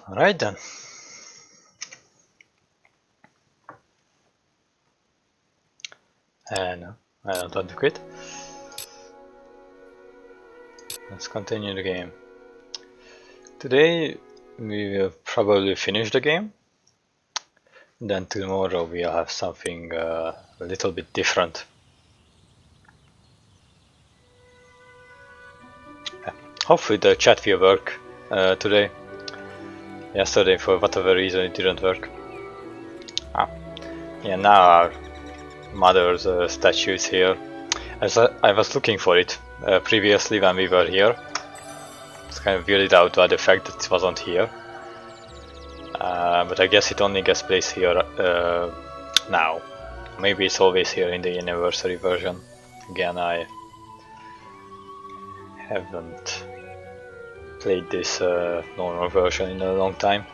Alright then. No, I don't want to quit. Let's continue the game. Today we will probably finish the game. Then tomorrow we'll have something a little bit different. Hopefully the chat will work today. Yesterday for whatever reason it didn't work. Yeah, now our mother's statue is here. As I was looking for it previously when we were here. It's kind of weirded out by the fact that it wasn't here. But I guess it only gets placed here now. Maybe it's always here in the anniversary version. Again, I haven't played this normal version in a long time,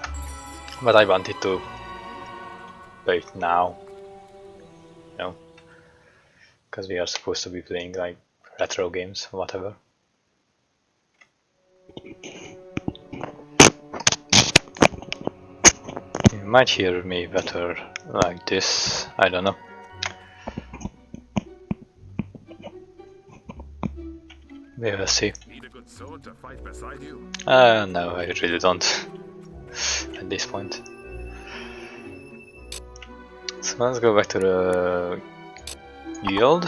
but I wanted to play it now, you know, because we are supposed to be playing like retro games or whatever. You might hear me better like this, I don't know. We will see. Need a good sword to fight beside you? No, I really don't at this point. So let's go back to the guild.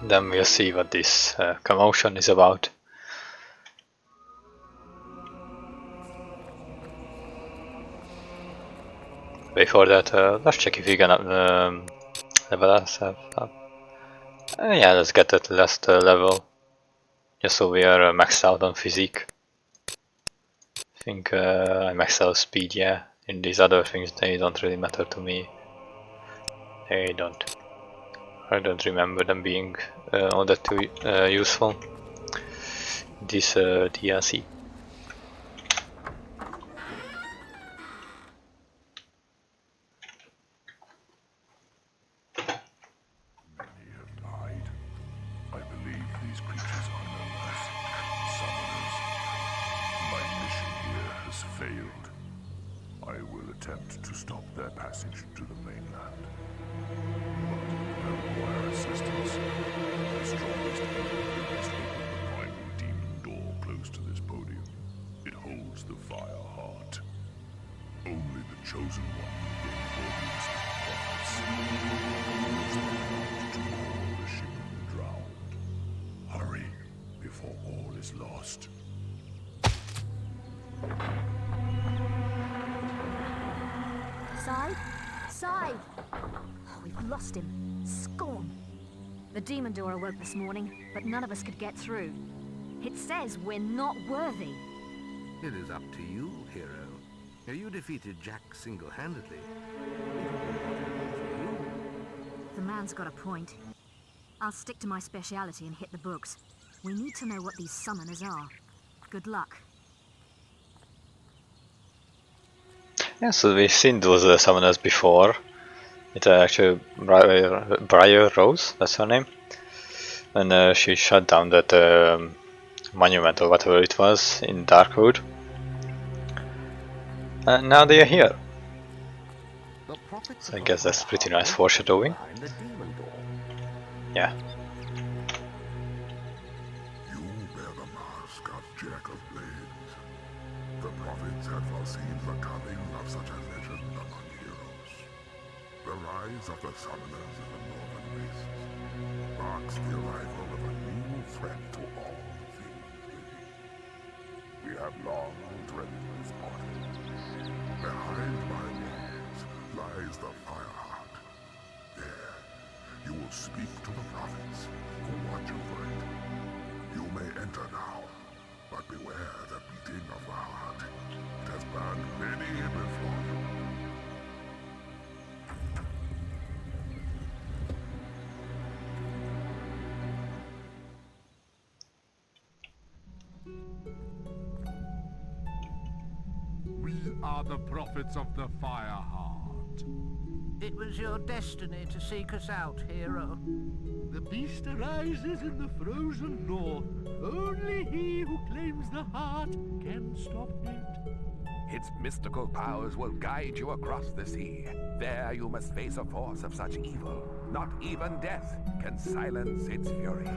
Then we'll see what this commotion is about. Before that, let's check if we can level ourselves up. Yeah, let's get that last level. Just so we are maxed out on physique. I think I maxed out speed, yeah. In these other things, they don't really matter to me. They don't. I don't remember them being all that too useful. This DLC. Many have died. I believe these creatures are known as summoners. My mission here has failed. I will attempt to stop their passage to the mainland. But I require assistance. My strongest enemy must open the primal demon door close to this podium. It holds the fire heart. Only the chosen one will gain audience with the prophets. To all the ship of the drowned. Hurry, before all is lost. Side? Side! Oh, we've lost him. Scorn. The demon door awoke this morning, but none of us could get through. It says we're not worthy. It is up to you, hero. You defeated Jack single-handedly. The man's got a point. I'll stick to my speciality and hit the books. We need to know what these summoners are. Good luck. Yeah, so we've seen those summoners before. It's actually Briar Rose, that's her name. And she shut down that monument or whatever it was in Darkwood. And now they are here. So I guess that's pretty nice foreshadowing. Yeah. You bear the mask of Jack of Blades. The prophets had foreseen the coming of such a legend among heroes. The rise of the summoners in the northern wastes marks the arrival of a new threat to all things living. We have long dreaded this morning. Behind my walls lies the Fireheart. There, you will speak to the prophets who watch over it. You may enter now, but beware the beating of the heart. It has burned many before you. We are the prophets of the Fireheart. It was your destiny to seek us out, hero. The beast arises in the frozen north. Only he who claims the heart can stop it. Its mystical powers will guide you across the sea. There you must face a force of such evil. Not even death can silence its fury.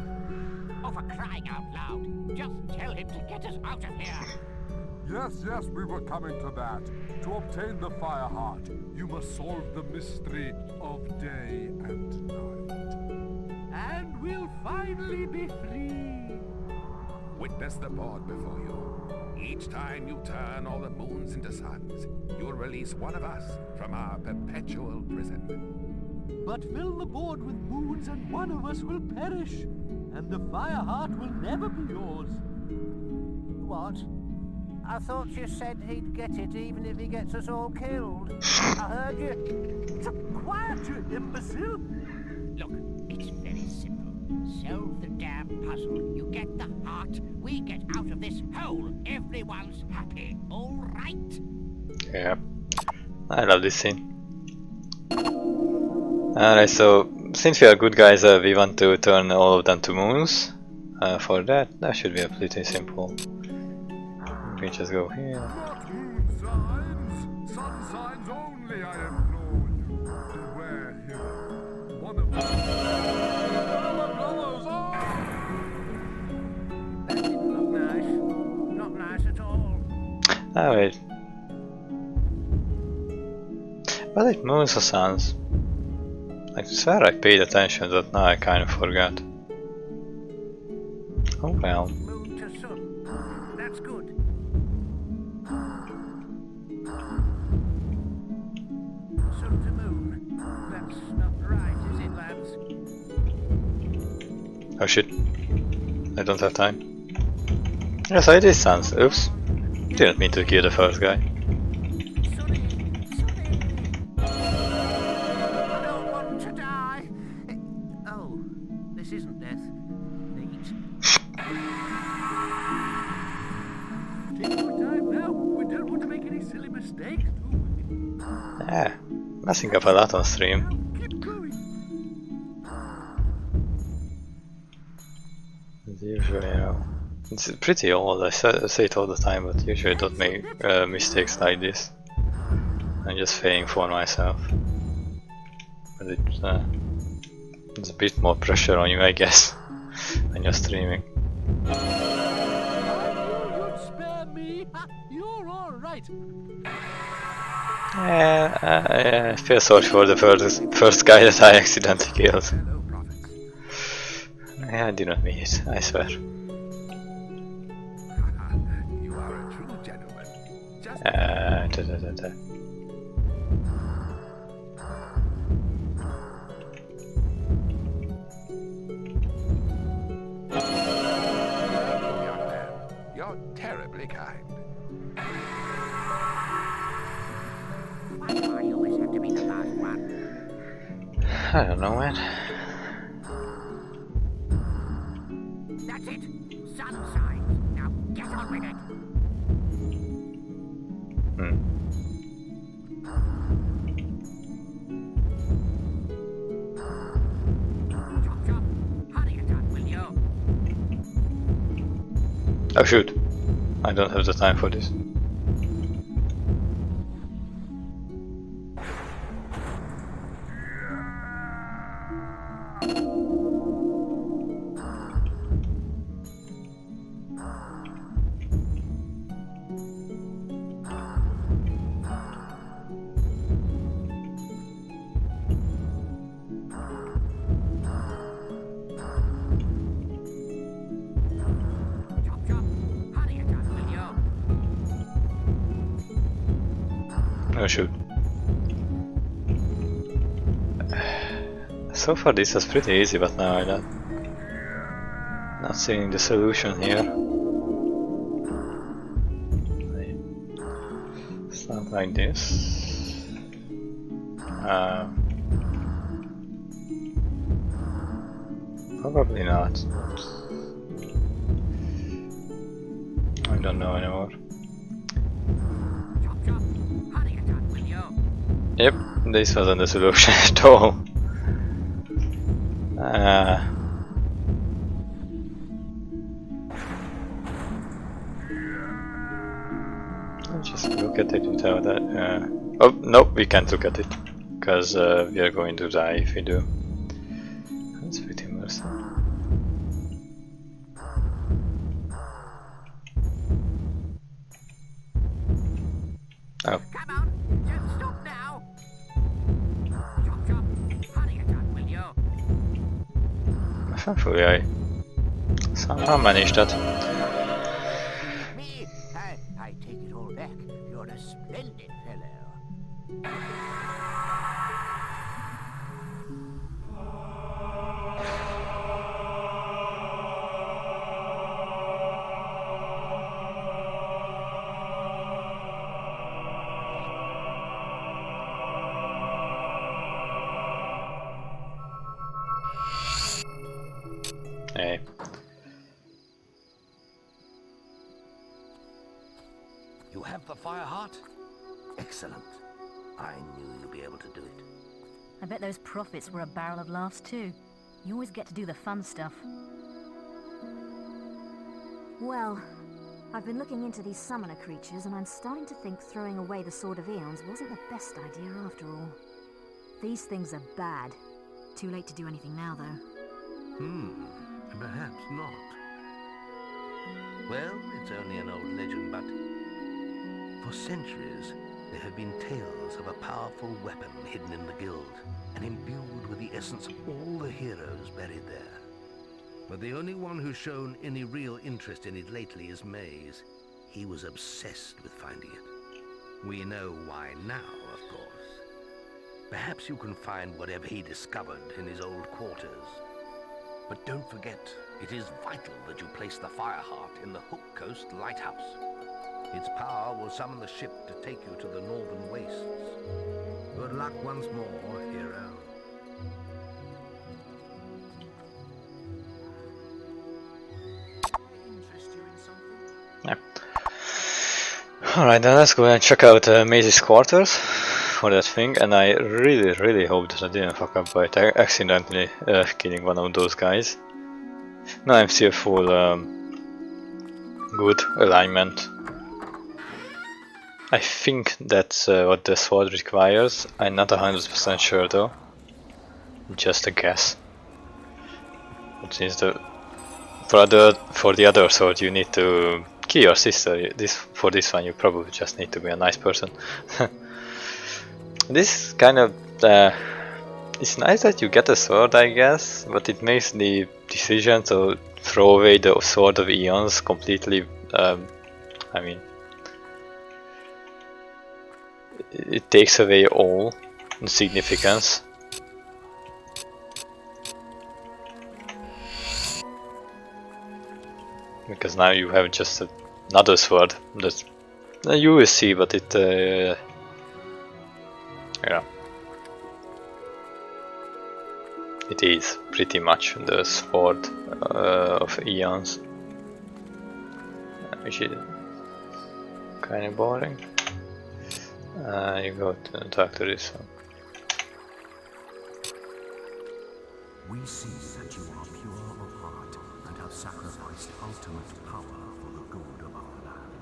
Oh, for crying out loud! Just tell him to get us out of here! Yes, we were coming to that. To obtain the fire heart, You must solve the mystery of day and night. And we'll finally be free. Witness the board before you. Each time you turn all the moons into suns, you'll release one of us from our perpetual prison. But fill the board with moons and one of us will perish. And the fire heart will never be yours. What? I thought you said he'd get it even if he gets us all killed. I heard you. Quiet, you imbecile! Look, it's very simple. Solve the damn puzzle. You get the heart, we get out of this hole. Everyone's happy, all right? Yeah, I love this scene. Alright, so since we are good guys, we want to turn all of them to moons. For that should be pretty simple. We just go here. not moon signs, sun signs only, I implore you. Beware him. One of them. That didn't look nice. Not nice at all. Oh wait. Was it moons or suns? I swear I paid attention, but now I kind of forgot. Oh well. Moon to sun. That's good. Sun to moon. That's not right, is it, lads? Oh shit. I don't have time. Yes, I did suns. Oops. Didn't mean to kill the first guy. Sonny! I don't want to die. Oh, this isn't death. Neat. Take your time now. We don't want to make any silly mistakes, do we? Yeah, messing up a lot on stream. Now, keep going. As usual, you know. It's pretty old, I say it all the time, but usually I don't make mistakes like this. I'm just failing for myself. But it's a bit more pressure on you, I guess, when you're streaming. I knew you'd spare me. Ha, you're all right. I feel sorry for the first guy that I accidentally killed. Hello, prophets. I did not mean it, I swear. You are a true gentleman. Just young man. You're terribly kind. Why do I always have to be the last one? I don't know, man. That's it! Sun signs! Now get on with it! Chop chop! Hurry it up, will you? Oh shoot, I don't have the time for this. Chop chop! Hurry it up, will you? Oh shoot. So far this was pretty easy, but now I'm not seeing the solution here. It's not like this. Probably not. I don't know anymore. Chop chop! Hurry it up, will you? Yep, This wasn't the solution at all. Just look at it without that. Oh, no, we can't look at it. Because we are going to die if we do. That's pretty mercy. Oh. Come on, don't stop now. Chop, chop. Hurry it up, will you? Thankfully I somehow managed that. Me, I take it all back. You're a splendid fellow. Hey. You have the fire heart? Excellent. I knew you'd be able to do it. I bet those prophets were a barrel of laughs too. You always get to do the fun stuff. Well, I've been looking into these summoner creatures and I'm starting to think throwing away the Sword of Eons wasn't the best idea after all. These things are bad. Too late to do anything now though. Perhaps not. Well, it's only an old legend, but for centuries there have been tales of a powerful weapon hidden in the guild and imbued with the essence of all the heroes buried there. But the only one who's shown any real interest in it lately is Maze. He was obsessed with finding it. We know why now, of course. Perhaps you can find whatever he discovered in his old quarters. But don't forget, it is vital that you place the fire heart in the Hook Coast Lighthouse. Its power will summon the ship to take you to the northern wastes. Good luck once more, hero. Yeah. Alright, then let's go and check out Maze's quarters for that thing, and I really hope that I didn't fuck up by accidentally killing one of those guys. Now I'm still full good alignment. I think that's what the sword requires. I'm not 100% sure though. Just a guess. But since for the other sword you need to kill your sister. For this one you probably just need to be a nice person. This kind of it's nice that you get a sword, I guess, but it makes the decision to throw away the Sword of Eons completely. I mean, it takes away all significance. Because now you have just another sword that you will see, but it yeah, it is pretty much the sword of Eons, which is kind of boring. You go to talk to this one. We see that you are pure of heart and have sacrificed ultimate power for the good of our land.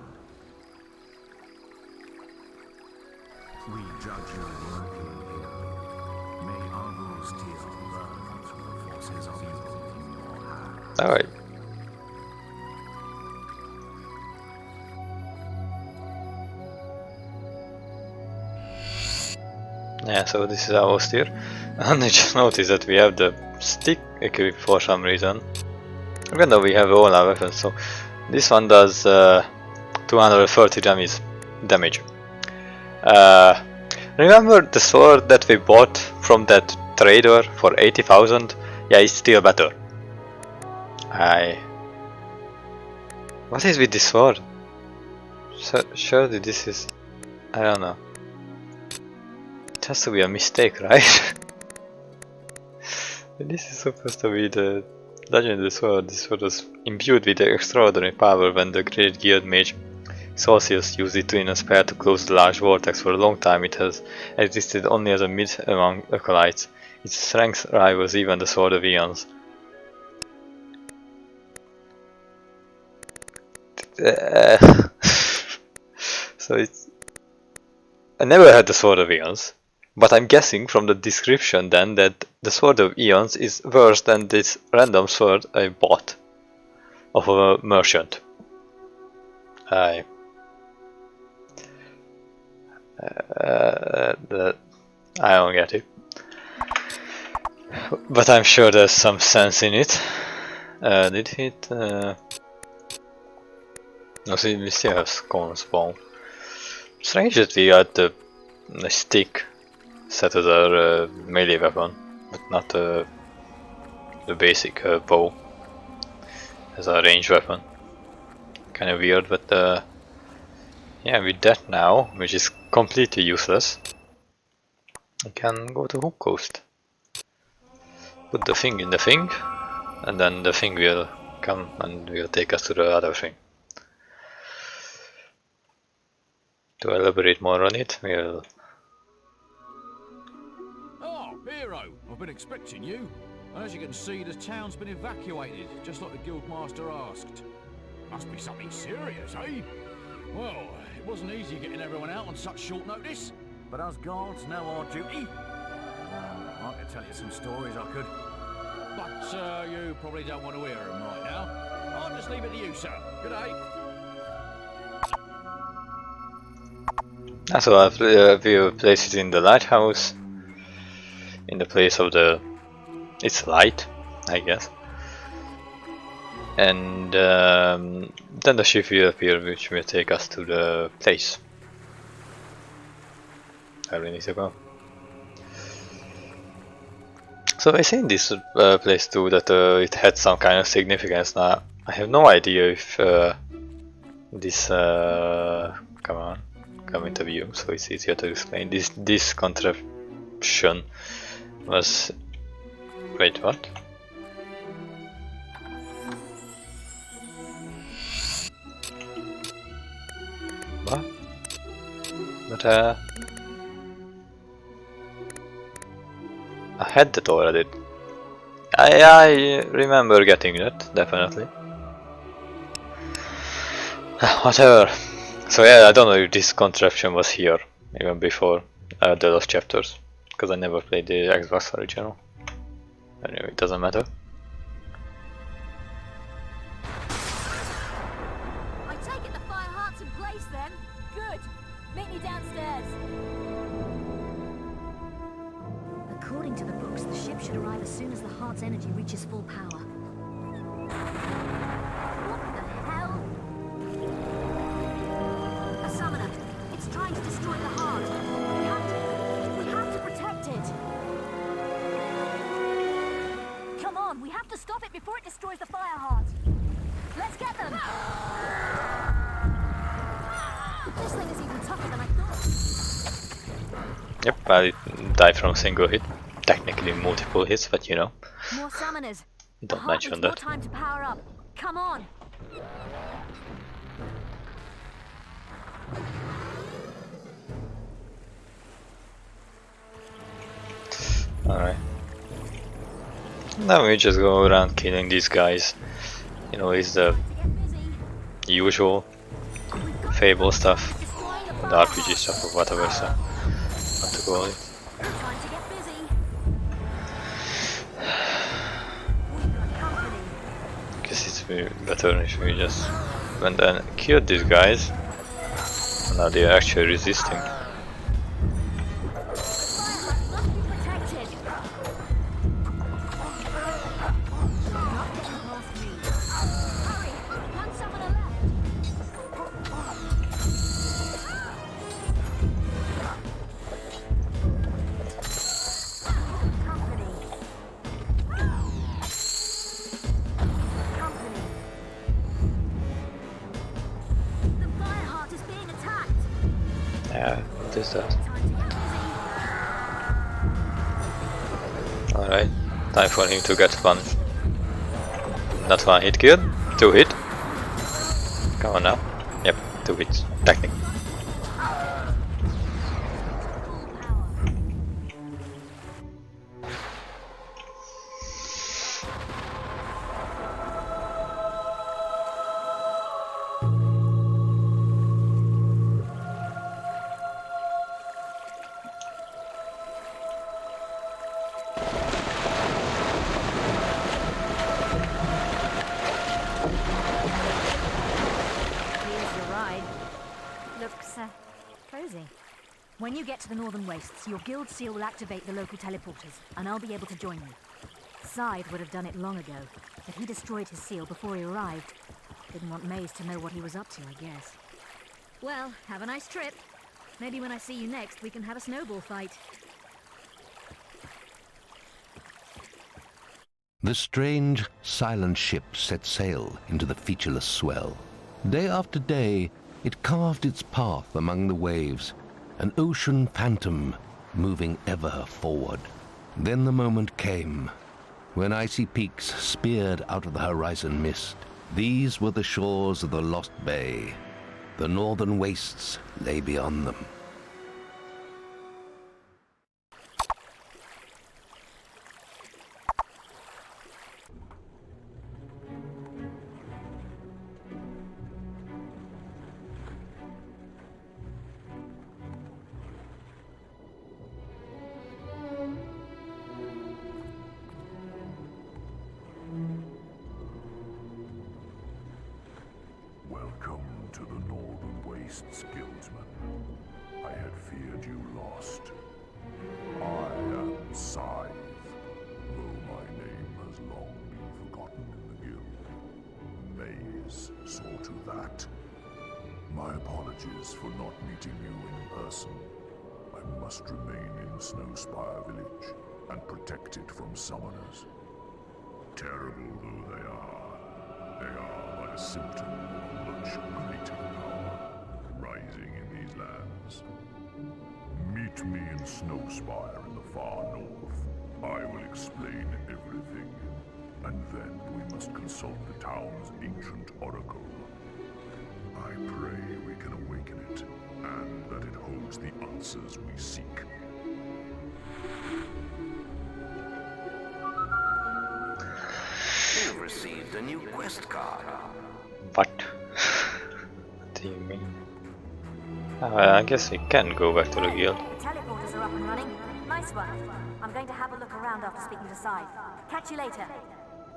We judge your work in here. May Arvo's tear burn through the forces of evil in your hand. Alright. Yeah, so this is our steer. And I just noticed that we have the stick equipped for some reason. Even though we have all our weapons, so this one does 230 damage. Remember the sword that we bought from that trader for 80,000? Yeah, it's still better. What is with this sword? Surely this is... I don't know. It has to be a mistake, right? This is supposed to be the legendary sword. This sword was imbued with extraordinary power when the Great Guild Mage Celsius used it in a spell to close the large vortex. For a long time it has existed only as a myth among acolytes. Its strength rivals even the Sword of Eons. So it's... I never had the Sword of Eons, but I'm guessing from the description then that the Sword of Eons is worse than this random sword I bought of a merchant. I don't get it, but I'm sure there's some sense in it. Did it? No, see, we still have Scorn Spawn. Strange that we got the stick set as our melee weapon, but not the basic bow as our range weapon. Kind of weird, but yeah, with that now, which is completely useless, we can go to Hook Coast. Put the thing in the thing, and then the thing will come and will take us to the other thing. To elaborate more on it, we'll... Oh, Hero! I've been expecting you. As you can see, the town's been evacuated, just like the Guildmaster asked. Must be something serious, eh? Well, it wasn't easy getting everyone out on such short notice. But us guards know our duty. I could tell you some stories, I could. But you probably don't want to hear them right now. I'll just leave it to you, sir. Good day. So we'll place it in the lighthouse, in the place of the... it's light, I guess. And then the ship will appear, which will take us to the place where we need to go. So I say in this place too that it had some kind of significance. Now I have no idea if this come into view, so it's easier to explain. This contraption was... wait, what? What? But I had that already. I remember getting that, definitely. Whatever. So yeah, I don't know if this contraption was here even before the last chapters, because I never played the Xbox original. Anyway, it doesn't matter. I take it the fire heart's in place then. Good. Meet me downstairs. According to the books, the ship should arrive as soon as the heart's energy reaches full power. What the hell? A summoner. It's trying to destroy the heart. We have to protect it. Come on, we have to stop it before it destroys the fire heart. Let's get them. This thing is even tougher than I thought. Yep, I died from a single hit. Technically multiple hits, but you know. More summoners. Don't mention more that. time to power up. Come on. Alright. Now we just go around killing these guys. You know, it's the usual Fable stuff, the RPG stuff or whatever, so not to call it. Time to get busy. Guess it's better if we just went and killed these guys. Now they are actually resisting. Yeah, what is that? Alright, time for him to get one. Not one hit kill, 2 hit. Come on now. Yep, 2 stupid technique. Here's your ride. Looks, cozy. When you get to the Northern Wastes, your guild seal will activate the local teleporters, and I'll be able to join you. Scythe would have done it long ago, but he destroyed his seal before he arrived. Didn't want Maze to know what he was up to, I guess. Well, have a nice trip. Maybe when I see you next, we can have a snowball fight. The strange, silent ship set sail into the featureless swell. Day after day, it carved its path among the waves, an ocean phantom moving ever forward. Then the moment came, when icy peaks speared out of the horizon mist. These were the shores of the Lost Bay. The Northern Wastes lay beyond them. Welcome to the Northern Wastes, Guildsman. I had feared you lost. I am Scythe, though my name has long been forgotten in the guild. Maze saw to that. My apologies for not meeting you in person. I must remain in Snowspire Village and protect it from summoners. Terrible though they are but a symptom of much greater power rising in these lands. Meet me in Snowspire in the far north. I will explain everything, and then we must consult the town's ancient oracle. I pray we can awaken it, and that it holds the answers we seek. You've received a new quest card. What? What do you mean? I guess we can go back to the guild. The teleporters are up and running. Nice one. I'm going to have a look around after speaking to Scythe. Catch you later.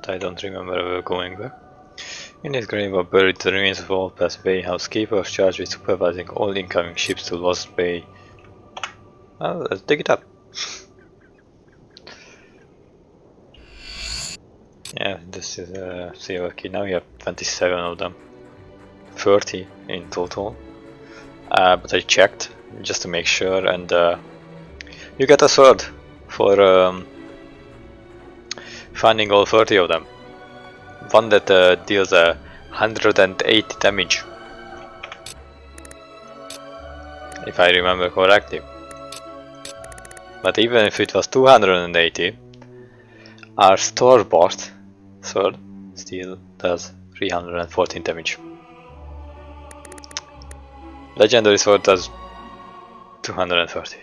I don't remember ever going back. In this grave are buried the remains of all past Bay housekeepers charged with supervising all incoming ships to Lost Bay. Well, let's dig it up. Yeah, this is a silver key. Now we have 27 of them. 30 in total. But I checked just to make sure, and you get a sword for finding all 30 of them. One that deals 180 damage, if I remember correctly. But even if it was 280, our store-bought sword still does 314 damage. Legendary sword does 230.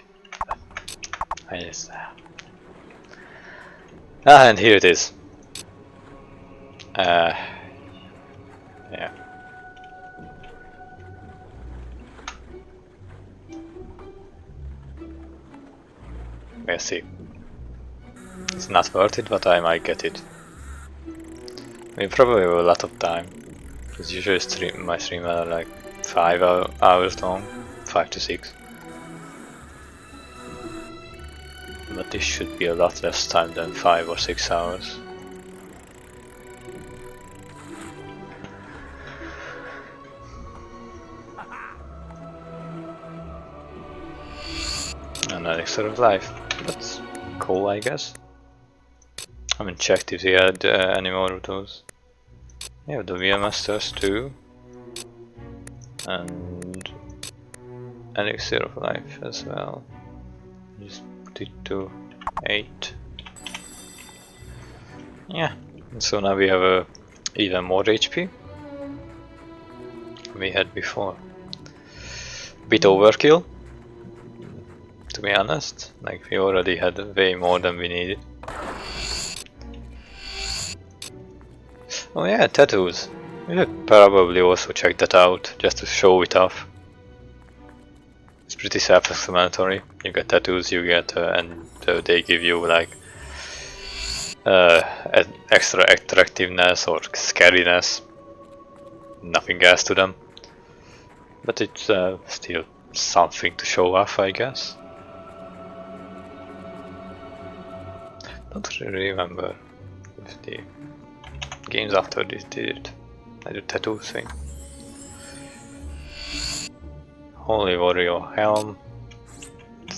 And here it is. Yeah. We'll see. It's not worth it, but I might get it. We probably have a lot of time. Because usually my stream are like 5 hours long, 5 to 6. But this should be a lot less time than 5 or 6 hours. An elixir of life. That's cool, I guess. I haven't checked if they had any more of those. Yeah, the Wheel Masters too. And elixir of life as well. Just put it to 8. Yeah, and so now we have even more HP we had before. bit overkill, to be honest. Like, we already had way more than we needed. Oh yeah, tattoos. We should probably also check that out, just to show it off. It's pretty self-explanatory. You get tattoos, you get, and they give you like extra attractiveness or scariness. Nothing else to them. But it's still something to show off, I guess. Don't really remember if the games after this did it. I do tattoo thing. Holy Warrior helm.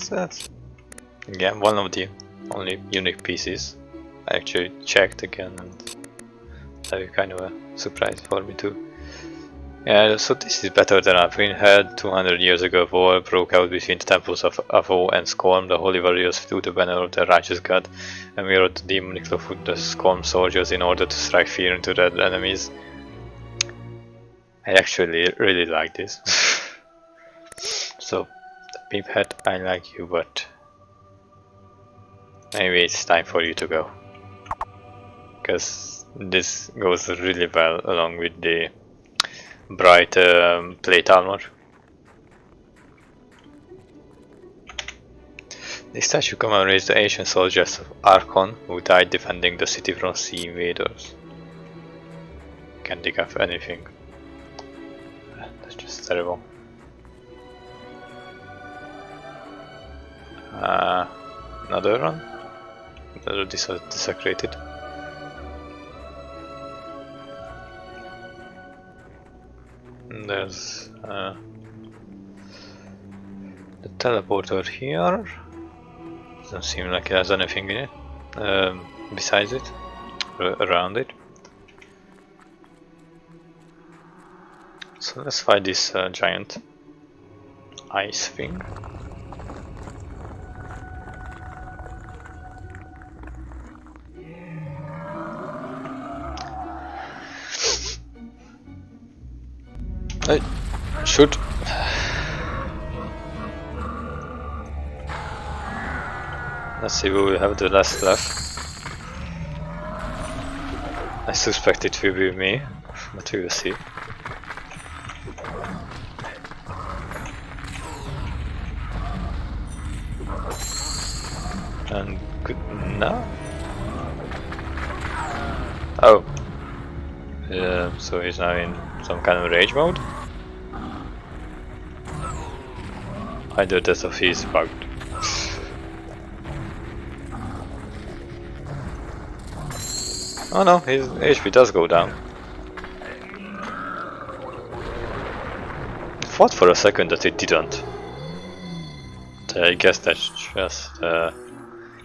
That's again one of the only unique pieces. I actually checked again, and that was kind of a surprise for me too. Yeah, so this is better than I've had. 200 years ago, war broke out between the temples of Avo and Skorm. The holy warriors flew the banner of the righteous god and mirrored the demonic of the Skorm soldiers in order to strike fear into their enemies. I actually really like this. So, Peephead, I like you, but maybe it's time for you to go. Because this goes really well along with the bright plate armor. The statue commemorates the ancient soldiers of Archon who died defending the city from sea invaders. Can't dig up anything. That's just terrible. Another one? Another desecrated. And there's the teleporter here. Doesn't seem like it has anything in it besides it, around it. So let's fight this giant ice thing. Hey, shoot! Let's see, we will have the last left. I suspect it will be me, but we will see. And good now. Oh, so he's now in some kind of rage mode. Either that or he's bugged. Oh no, his HP does go down. I thought for a second that it didn't. But I guess that's just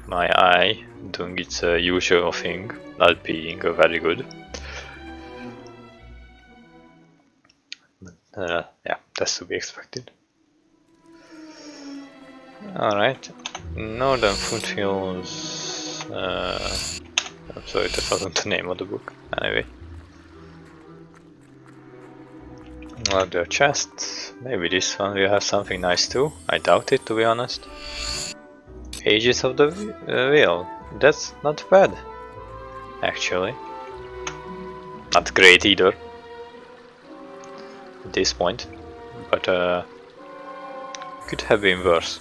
my eye doing its usual thing, not being very good. But, yeah, that's to be expected. Alright, Northern Foothills. I'm sorry, that wasn't the name of the book. Anyway. Another chest. Maybe this one will have something nice too. I doubt it, to be honest. Ages of the Wheel. That's not bad, actually. Not great either at this point, but could have been worse.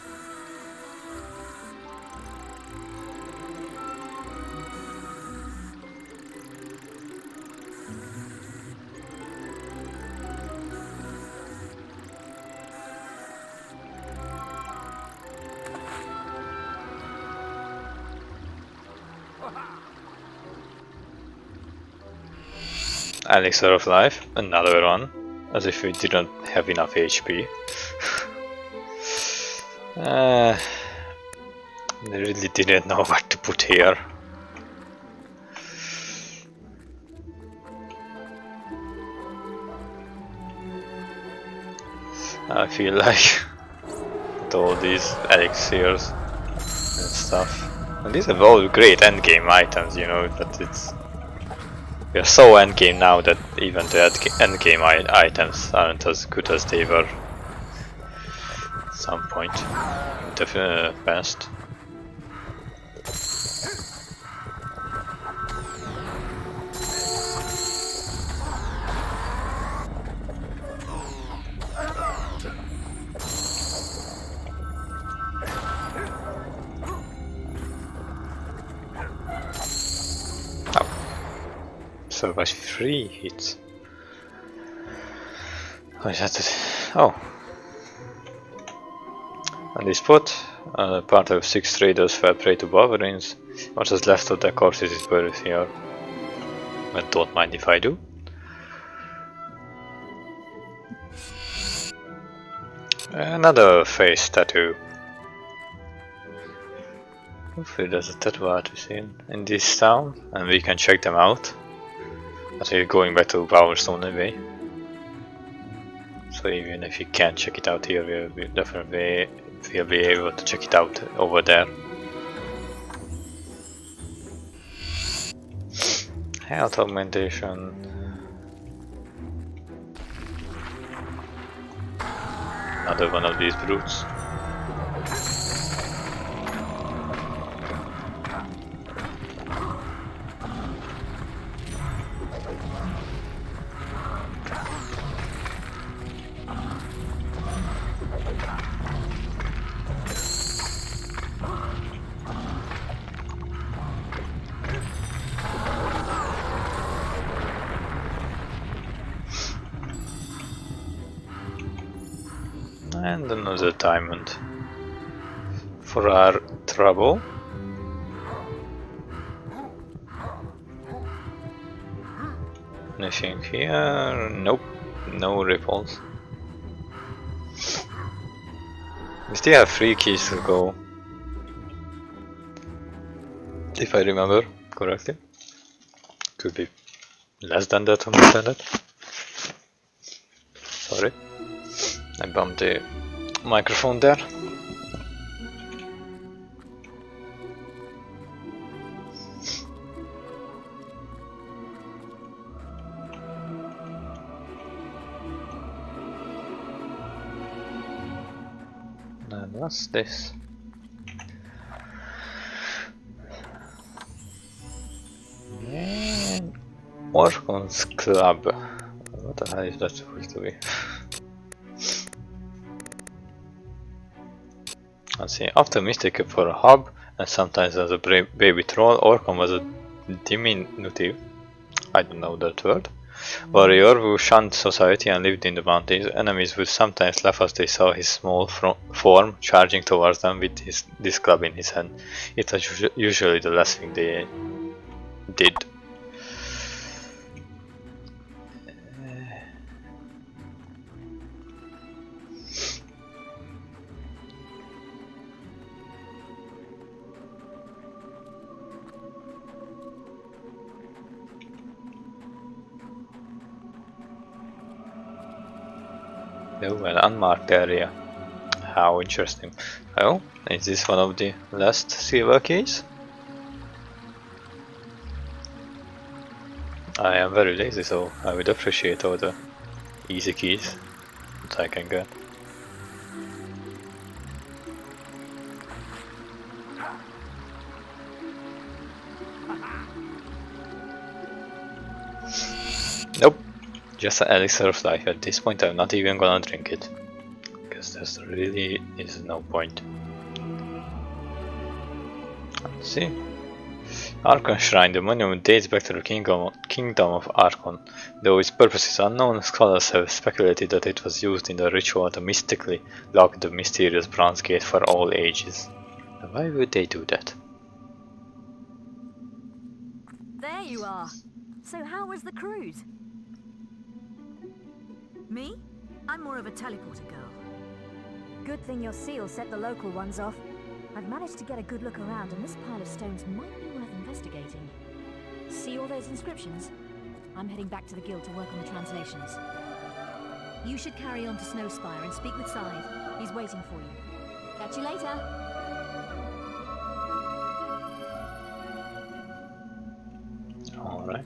Elixir of Life, another one, as if we didn't have enough HP. They really didn't know what to put here. I feel like with all these elixirs and stuff. And these are all great endgame items, you know, but it's... We are so endgame now that even the endgame items aren't as good as they were some point in the past. Survives 3 hits. Oh, is that it? Oh. On this spot, part of 6 traders fell prey to wolverines. What is left of their corpses is buried here. But don't mind if I do. Another face tattoo. Hopefully there's a tattoo artist in this town and we can check them out. But we're going back to Powerstone anyway. So even if you can't check it out here, we'll definitely be able to check it out over there. Health augmentation. Another one of these brutes. And another diamond for our trouble. Anything here? Nope, no ripples. We still have 3 keys to go, if I remember correctly. Could be less than that or more than that. Sorry, I bumped the microphone there. And what's this? And Orcon's Club. What the hell is that supposed to be? Let's see. Often mistaken for a hub and sometimes as a baby troll, Orcon was a diminutive, I don't know that word, warrior who shunned society and lived in the mountains. Enemies would sometimes laugh as they saw his small form charging towards them with this club in his hand. It was usually the last thing they did. Oh, an unmarked area. How interesting. Oh, is this one of the last silver keys? I am very lazy, so I would appreciate all the easy keys that I can get. Nope. Just an elixir of life. At this point I'm not even gonna drink it, because there really is no point. Let's see. Archon Shrine. The monument dates back to the kingdom of Archon. Though its purpose is unknown, scholars have speculated that it was used in the ritual to mystically lock the mysterious bronze gate for all ages. And why would they do that? There you are. So how was the cruise? Me? I'm more of a teleporter girl. Good thing your seal set the local ones off. I've managed to get a good look around, and this pile of stones might be worth investigating. See all those inscriptions? I'm heading back to the guild to work on the translations. You should carry on to Snowspire and speak with Scythe. He's waiting for you. Catch you later. Alright.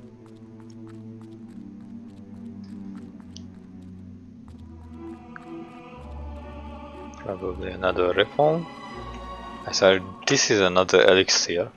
Probably another ripple. I saw this is another elixir.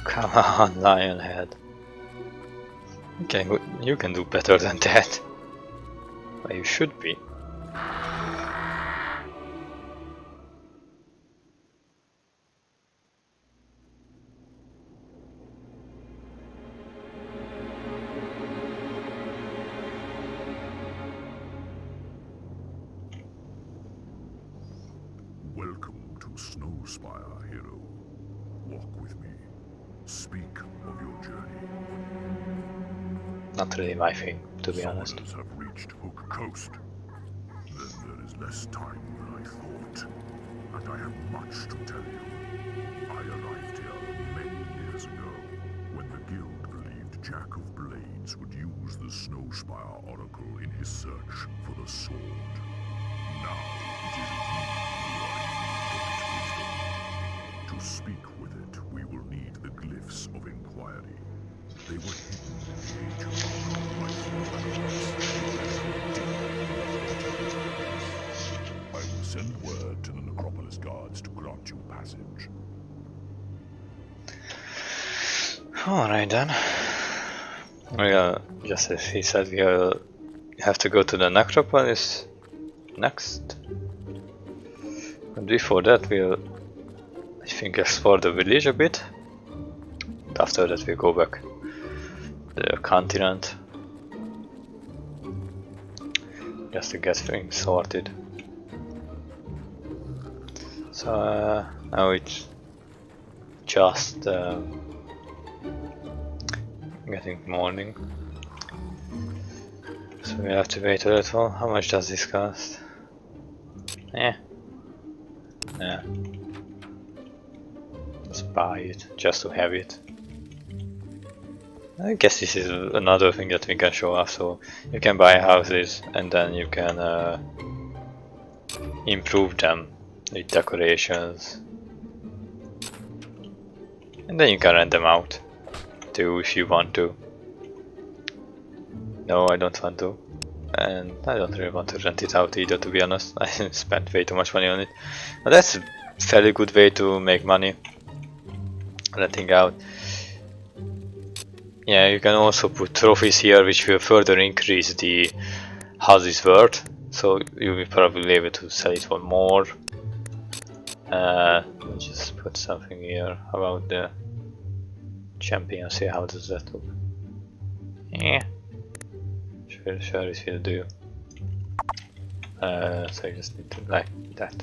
Come on, Lionhead. You can do better than that. Well, you should be. Welcome to Snowspire, hero. Walk with me. Speak of your journey. Not really my thing, to be honest. Summoners have reached Hook Coast. Then there is less time than I thought, and I have much to tell you. I arrived here many years ago, when the guild believed Jack of Blades would use the Snowspire Oracle in his search for the sword. Now it is you who are in need of its wisdom. To speak with it, we will need the glyphs of inquiry. They were hidden in the ancient Oracle by I will send word to the Necropolis guards to grant you passage. Alright then. Just as he said, we'll have to go to the Necropolis next. But before that we'll, I think, explore the village a bit. And after that we'll go back to the continent. Just to get things sorted. So now it's just getting morning. So we have to wait a little. How much does this cost? Yeah. Let's buy it just to have it. I guess this is another thing that we can show off. So you can buy houses and then you can improve them with decorations, and then you can rent them out too if you want to. No, I don't want to, and I don't really want to rent it out either, to be honest. I spent way too much money on it, but that's a fairly good way to make money, renting out. Yeah, you can also put trophies here which will further increase the house's worth, so you will probably be able to sell it for more. Let's just put something here about the championship. How does that look? Yeah, sure it will do. So you just need to like that.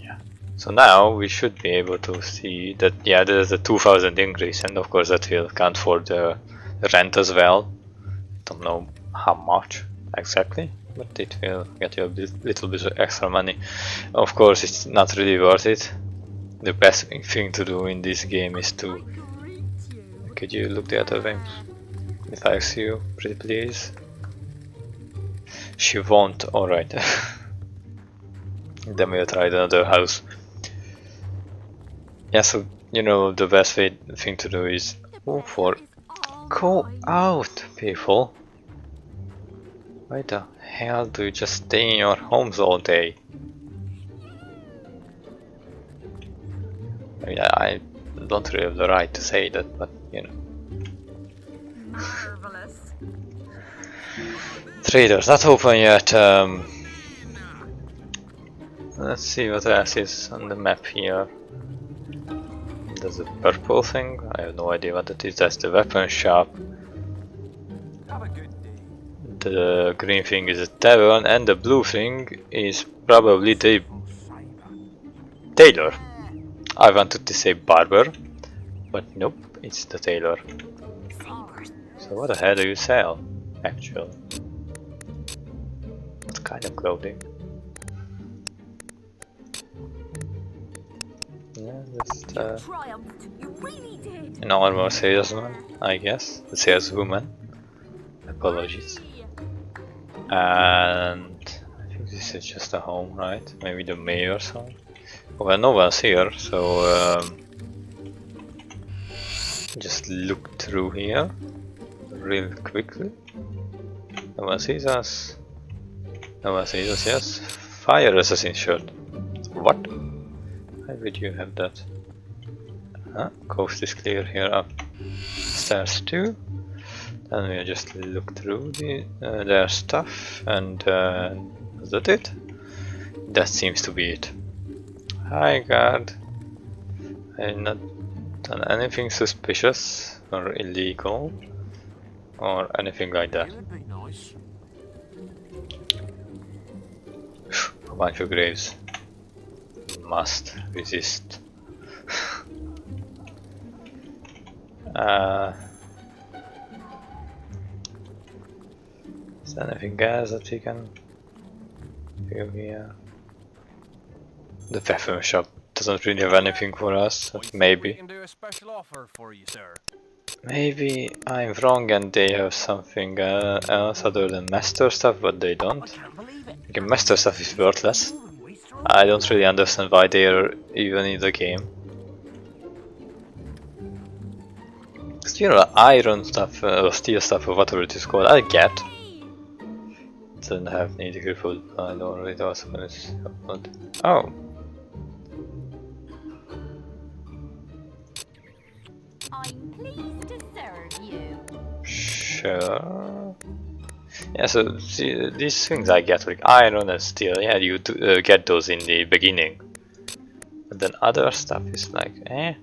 Yeah. So now we should be able to see that, yeah, there's a 2000 increase, and of course that will count for the rent as well. Don't know how much exactly, but it will get you a little bit of extra money. Of course it's not really worth it. The best thing to do in this game is to... Could you look the other way? If I see you, pretty please. She won't, alright. Then we'll try another house. Yeah, so you know the best thing to do is go out, people. Why the hell do you just stay in your homes all day? I mean, I don't really have the right to say that, but you know. Marvelous. Traders not open yet. Let's see what else is on the map here. There's a purple thing. I have no idea what that is. That's the weapon shop. The green thing is a tavern, and the blue thing is probably the tailor. I wanted to say barber, but nope, it's the tailor. So what the hell do you sell, actually? kind of clothing. Yeah, just Triumphed. You really did. an armor salesman, I guess. A saleswoman. Apologies. And I think this is just a home, right? Maybe the mayor or something. Well, no one's here, so just look through here real quickly. No one sees us. No one sees us, yes. Fire assassin shirt. What? Why would you have that? Huh? Coast is clear here up. Stairs too. Then we just look through their stuff and is that it? That seems to be it. Hi guard. I've not done anything suspicious or illegal or anything like that. It would be nice. A bunch of graves. Must resist. Is there anything else that we can do here? The weapon shop doesn't really have anything for us, but maybe. can do a special offer for you, sir. Maybe I'm wrong and they have something else other than master stuff, but they don't. Okay, master stuff is worthless. I don't really understand why they are even in the game. Cause, you know, iron stuff or steel stuff or whatever it is called, I get. Doesn't have need to food. I don't really also when it's upload. Oh. I'm pleased to serve you. Sure. Yeah, so see, these things I get, like iron and steel, yeah, you do, get those in the beginning. But then other stuff is like, eh.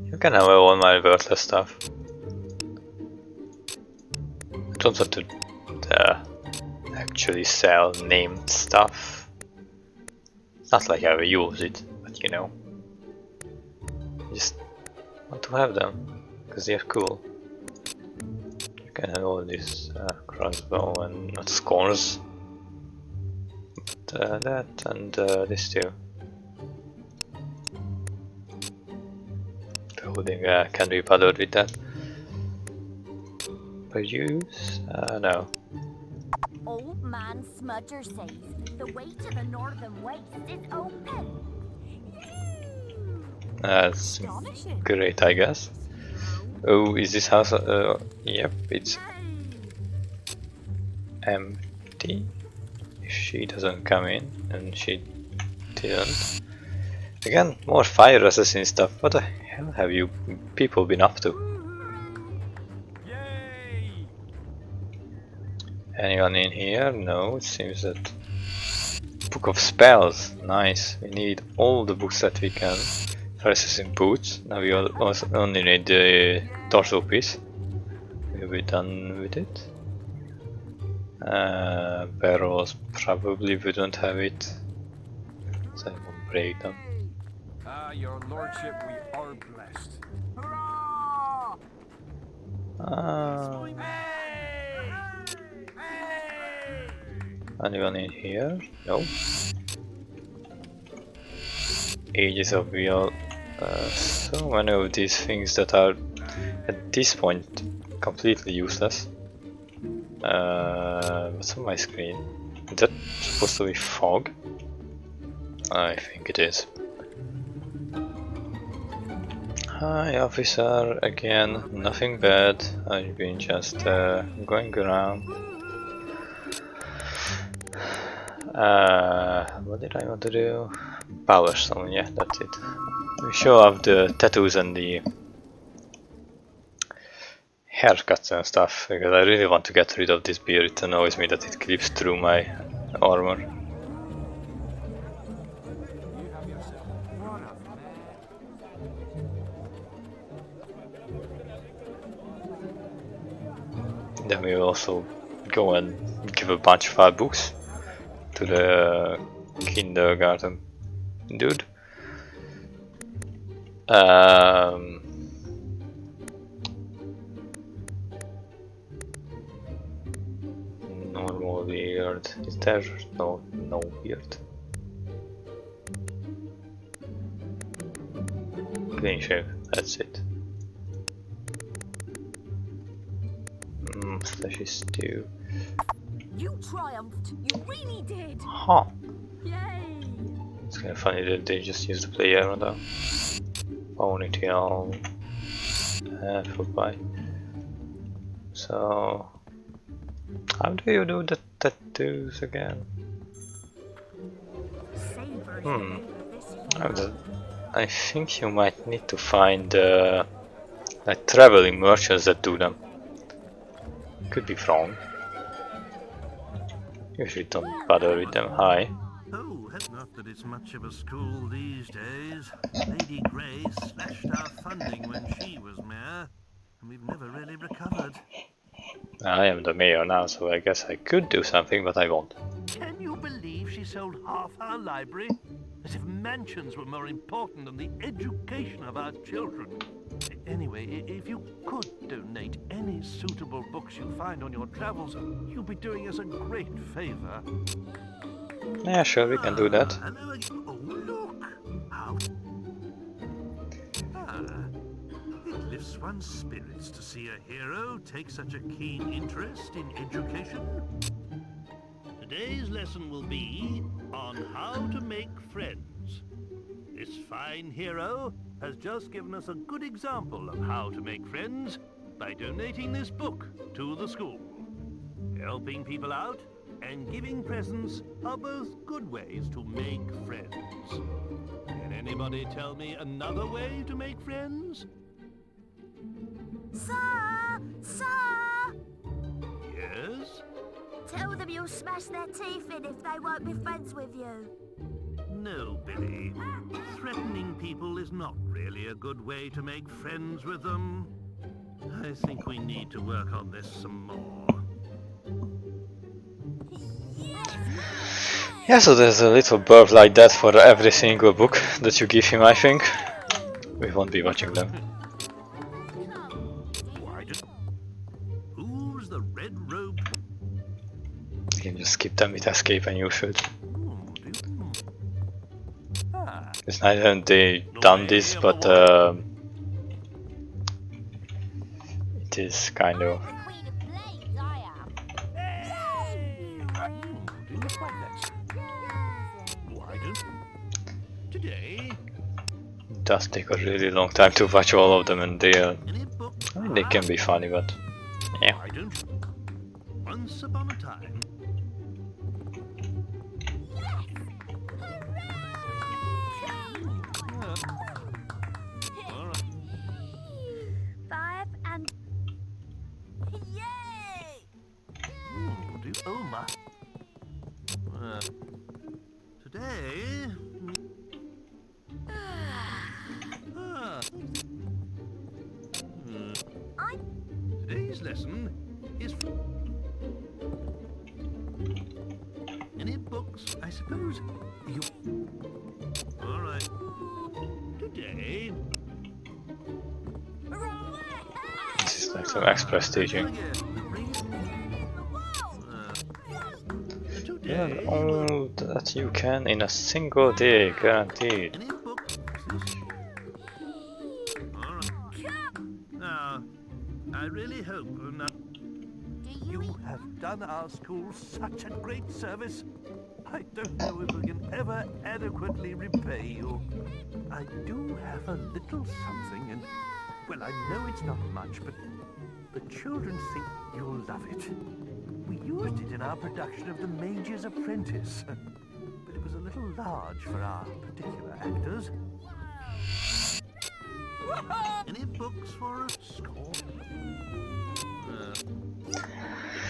You can have all my worthless stuff. I don't want to actually sell named stuff. It's not like I will use it, but you know. I just want to have them, because they're cool. You can have all this crossbow and not scorns. But that and this too. Clothing can be bothered with that. But use? No. Old man Smudger says the way to the northern waste is open. That's Astonishing. great, I guess. Oh, is this house? Yep, it's empty. If she doesn't come in, and she didn't. Again, more fire assassin stuff. What the hell have you people been up to? Yay! Anyone in here? No, it seems that. Book of Spells. Nice. We need all the books that we can. For assassin boots. Now we also only need the torso piece. We'll be done with it. Barrels probably wouldn't have it. So I won't break them. Your lordship, we are blessed. Anyone in here? No. Ages of Wheel. So many of these things that are at this point completely useless. What's on my screen? Is that supposed to be fog? I think it is. Hi officer, again, nothing bad. I've been just going around. What did I want to do? Power stone, yeah, that's it. We show off the tattoos and the haircuts and stuff, because I really want to get rid of this beard. It annoys me that it clips through my armor. Then we will also go and give a bunch of our books to the kindergarten dude. weird. Is there no weird? Clean shave, that's it. Slashy stew. You triumphed. You really did. Huh. Yay. It's kind of funny that they just use the player on the ponytail and foot pie. So, how do you do the tattoos again? I think you might need to find like traveling merchants that do them. Could be wrong. Usually don't bother with them. Hi. Oh, not that it's much of a school these days. Lady Grey slashed our funding when she was mayor, and we've never really recovered. I am the mayor now, so I guess I could do something, but I won't. Can you believe she sold half our library? As if mansions were more important than the education of our children. Anyway, if you could donate any suitable books you find on your travels, you'll be doing us a great favor. Yeah, sure, we can do that. Hello again. Oh, look! How... It lifts one's spirits to see a hero take such a keen interest in education. Today's lesson will be on how to make friends. This fine hero has just given us a good example of how to make friends by donating this book to the school. Helping people out and giving presents are both good ways to make friends. Can anybody tell me another way to make friends? Sir! Sir! Yes? Tell them you'll smash their teeth in if they won't be friends with you. No, Billy. Threatening people is not really a good way to make friends with them. I think we need to work on this some more. Yeah, so there's a little burp like that for every single book that you give him, I think. We won't be watching them. Who's the red robe? You can just skip them with escape and you should. It's not that they done this, but it is kind of... It does take a really long time to watch all of them, and they can be funny, but yeah. Once upon a time. Five and... Yay! Oh my. Today... Today's lesson is... Any books, I suppose? You... Alright. Today... This is like some express staging. Yeah, all that you can in a single day, guaranteed. Now, I really hope not. You have done our school such a great service. I don't know if we can ever adequately repay you. I do have a little something, and, well, I know it's not much, but the children think you'll love it. We used it in our production of The Mage's Apprentice, but it was a little large for our particular actors. Any books for a score? The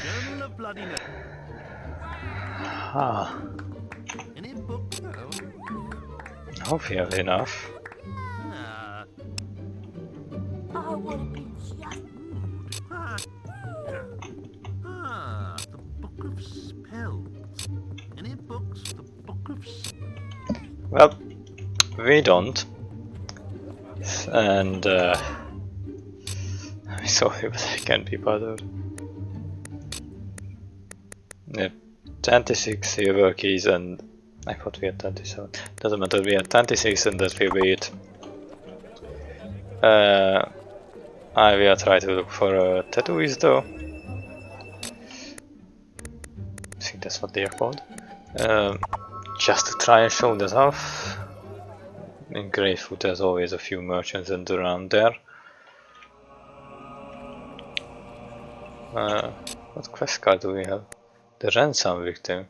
Journal of Bloody Nose. Ah. Any books? Hopefully enough. I would be just... The Book of Spells. Any books? The Book of... Well, we don't. And I'm sorry, but I can't be bothered. Yep, 26 silver keys and I thought we had 27. Doesn't matter, we had 26 and that will be it. I will try to look for tattoos though. I think that's what they are called. Just to try and show that off. In Greyfoot there's always a few merchants and around there. What quest card do we have? The ransom victim.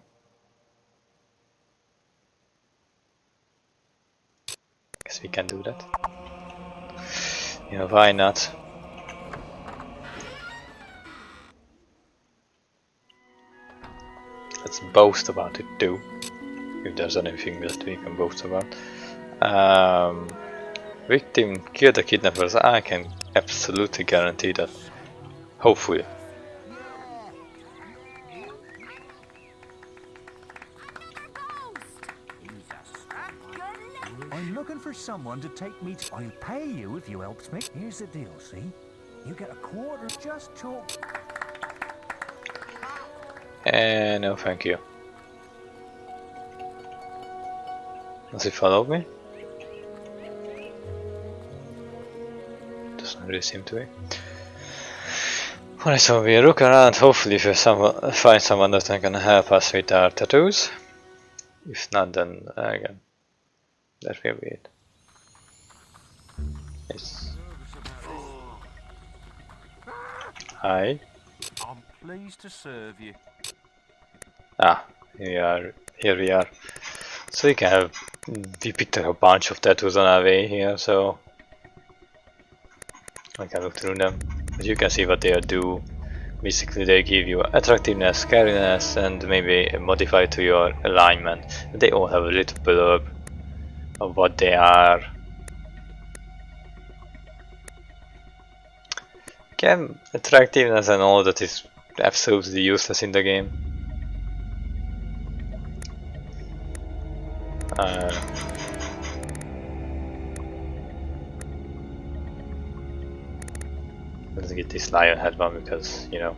Guess we can do that. Yeah, why not? Let's boast about it too. If there's anything that we can boast about. Victim kill the kidnappers. I can absolutely guarantee that. Hopefully. I'm looking for someone to take me to... I'll pay you if you help me. Here's the deal, see? You get a quarter, just talk... No, thank you. Does he follow me? Doesn't really seem to be. Alright, so we look around, hopefully if we find someone that can help us with our tattoos. If not, then again, that will be it. Yes. Hi. I'm pleased to serve you. Ah, here we are. So we picked up a bunch of tattoos on our way here, so I can look through them. But you can see what they do. Basically they give you attractiveness, scariness, and maybe modify to your alignment. They all have a little blurb of what they are. Again, attractiveness and all that is absolutely useless in the game. Let's get this lion head one because, you know,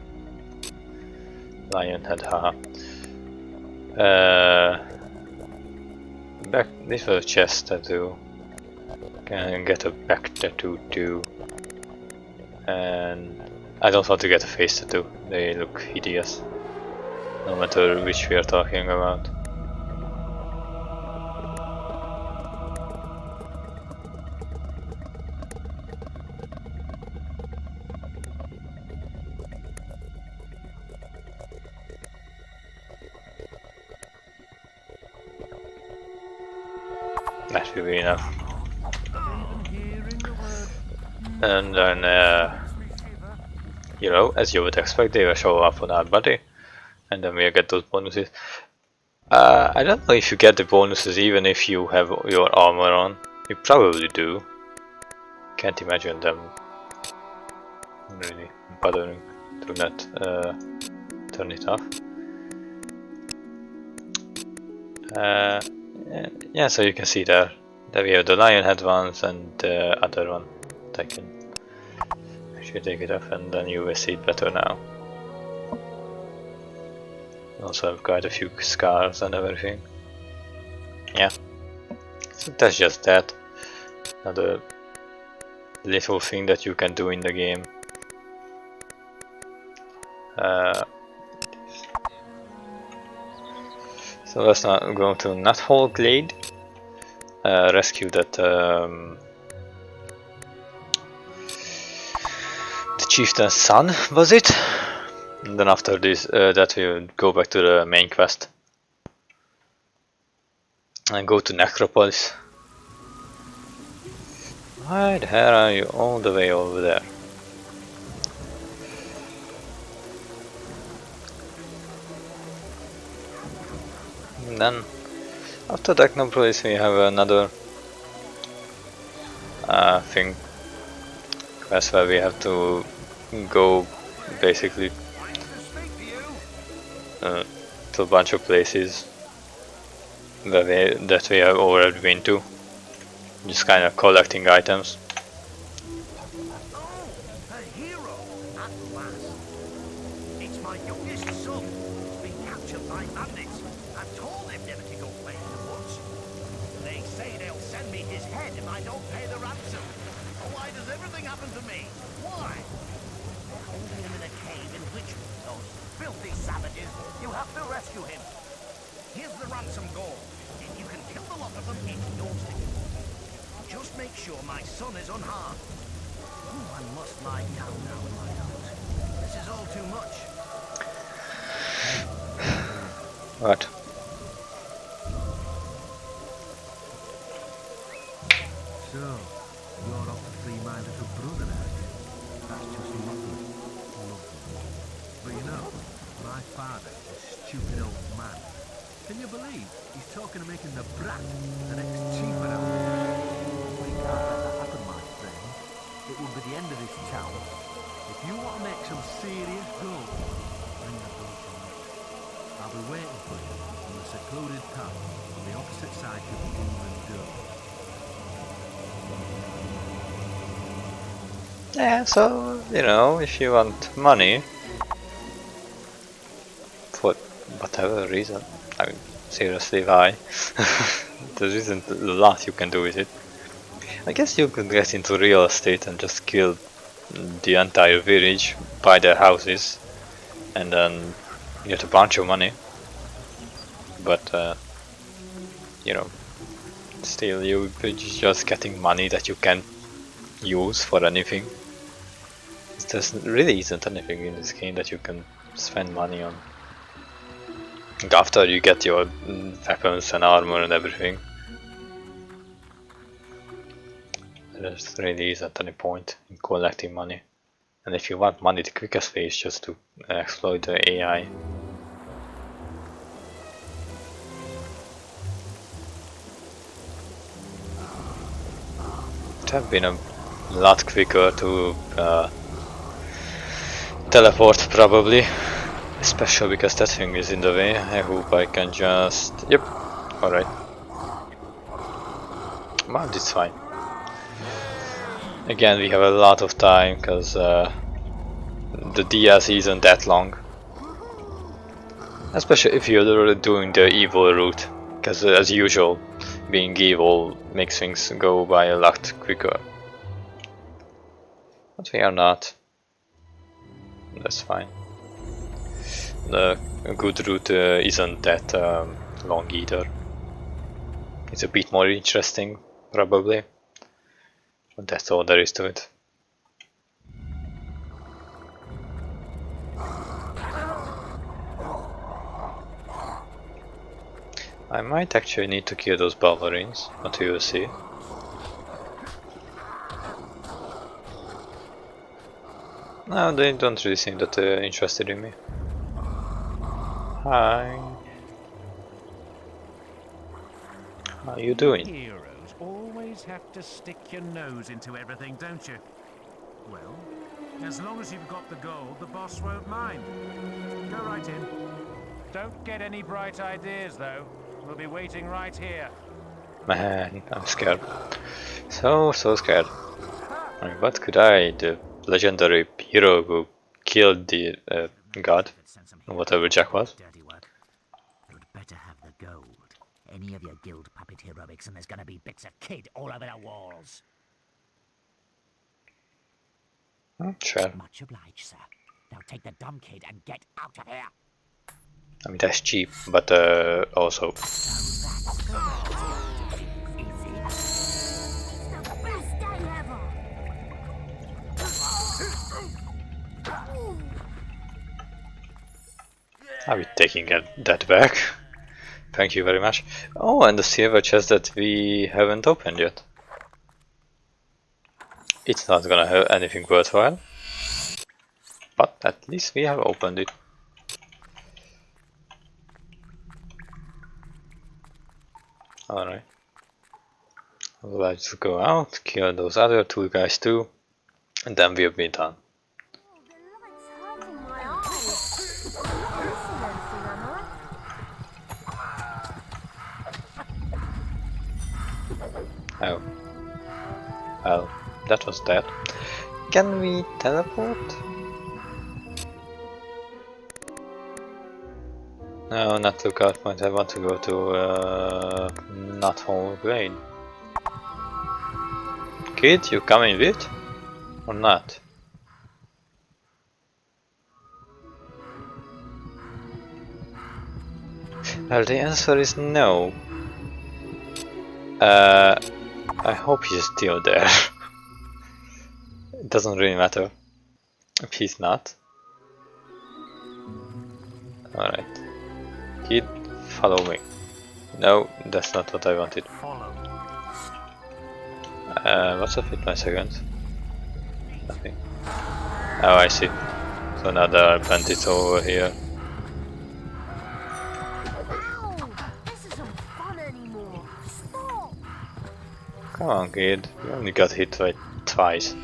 lion head, haha. Back, this was a chest tattoo. Can get a back tattoo too. And I don't want to get a face tattoo, they look hideous. No matter which we are talking about. That will be enough. And then, you know, as you would expect, they will show up on our body, and then we'll get those bonuses. I don't know if you get the bonuses even if you have your armor on. You probably do. Can't imagine them really bothering to not turn it off. Yeah, so you can see there that we have the lion head ones and the other one. I can actually take it off and then you will see it better now. Also I've got a few scars and everything. Yeah, so that's just that. Another little thing that you can do in the game. So let's now go to Nuthole Glade. Rescue that the chieftain's son, was it? And then after this, that we'll go back to the main quest and go to Necropolis. Why the hell are you all the way over there? And then after Necropolis we have another thing, quest where we have to go basically to a bunch of places that we have already been to, just kind of collecting items. A hero at last. It's my youngest son, been captured by that if I don't pay the ransom? Why does everything happen to me? Why? They're holding him in a cave in which those filthy savages. You have to rescue him. Here's the ransom goal. If you can kill the lot of them, it's yours to keep. Just make sure my son is unharmed. I must lie down now in my hut. This is all too much. What? So, you're up to free my little brother, are you? That's just lovely. Lovely. But you know, my father is a stupid old man. Can you believe he's talking of making the brat the next chief around here? We can't let that happen, my friend. It will be the end of this town. If you want to make some serious gold, bring the gold to me. I'll be waiting for you on the secluded path on the opposite side of the demon door. Yeah, so, you know, if you want money, for whatever reason, I mean, seriously, why? There isn't a lot you can do with it. I guess you could get into real estate and just kill the entire village, buy their houses, and then get a bunch of money. But, you know, still you're just getting money that you can't use for anything. There really isn't anything in this game that you can spend money on. Like after you get your weapons and armor and everything, there really isn't any point in collecting money. And if you want money, the quickest way is just to exploit the AI. It would have been a lot quicker to teleport, probably, especially because that thing is in the way. I hope I can just... Yep, alright. Well, it's fine. Again, we have a lot of time because the DLC isn't that long, especially if you're doing the evil route, because as usual, being evil makes things go by a lot quicker. But we are not. That's fine. The good route isn't that long either. It's a bit more interesting, probably. But that's all there is to it. I might actually need to kill those ballerines, but we will see. No, they don't really seem that interested in me. Hi. How are you doing? Heroes always have to stick your nose into everything, don't you? Well, as long as you've got the gold, the boss won't mind. Go right in. Don't get any bright ideas, though. We'll be waiting right here. Man, I'm scared. So scared. I mean, what could I, the legendary hero who killed the god, whatever Jack was? Dirty work. You'd better have the gold. Any of your guild puppet heroics and there's gonna be bits of kid all over the walls. Sure. Much obliged, sir. Now take the dumb kid and get out of here. I mean, that's cheap, but also... I'll be taking that back. Thank you very much. Oh, and the silver chest that we haven't opened yet. It's not gonna have anything worthwhile, but at least we have opened it. Alright. Let's go out, kill those other two guys too, and then we'll be done. Oh. Well, that was that. Can we teleport? No, not lookout point. I want to go to not home glade. Kid, you coming with? Or not? Well, the answer is no. I hope he's still there. It doesn't really matter if he's not. Alright. Kid, follow me. No, that's not what I wanted. What's up with my seconds? Nothing. Oh, I see. So now there are bandits over here. Ow! This isn't fun anymore. Stop! Come on, kid. You only got hit like twice.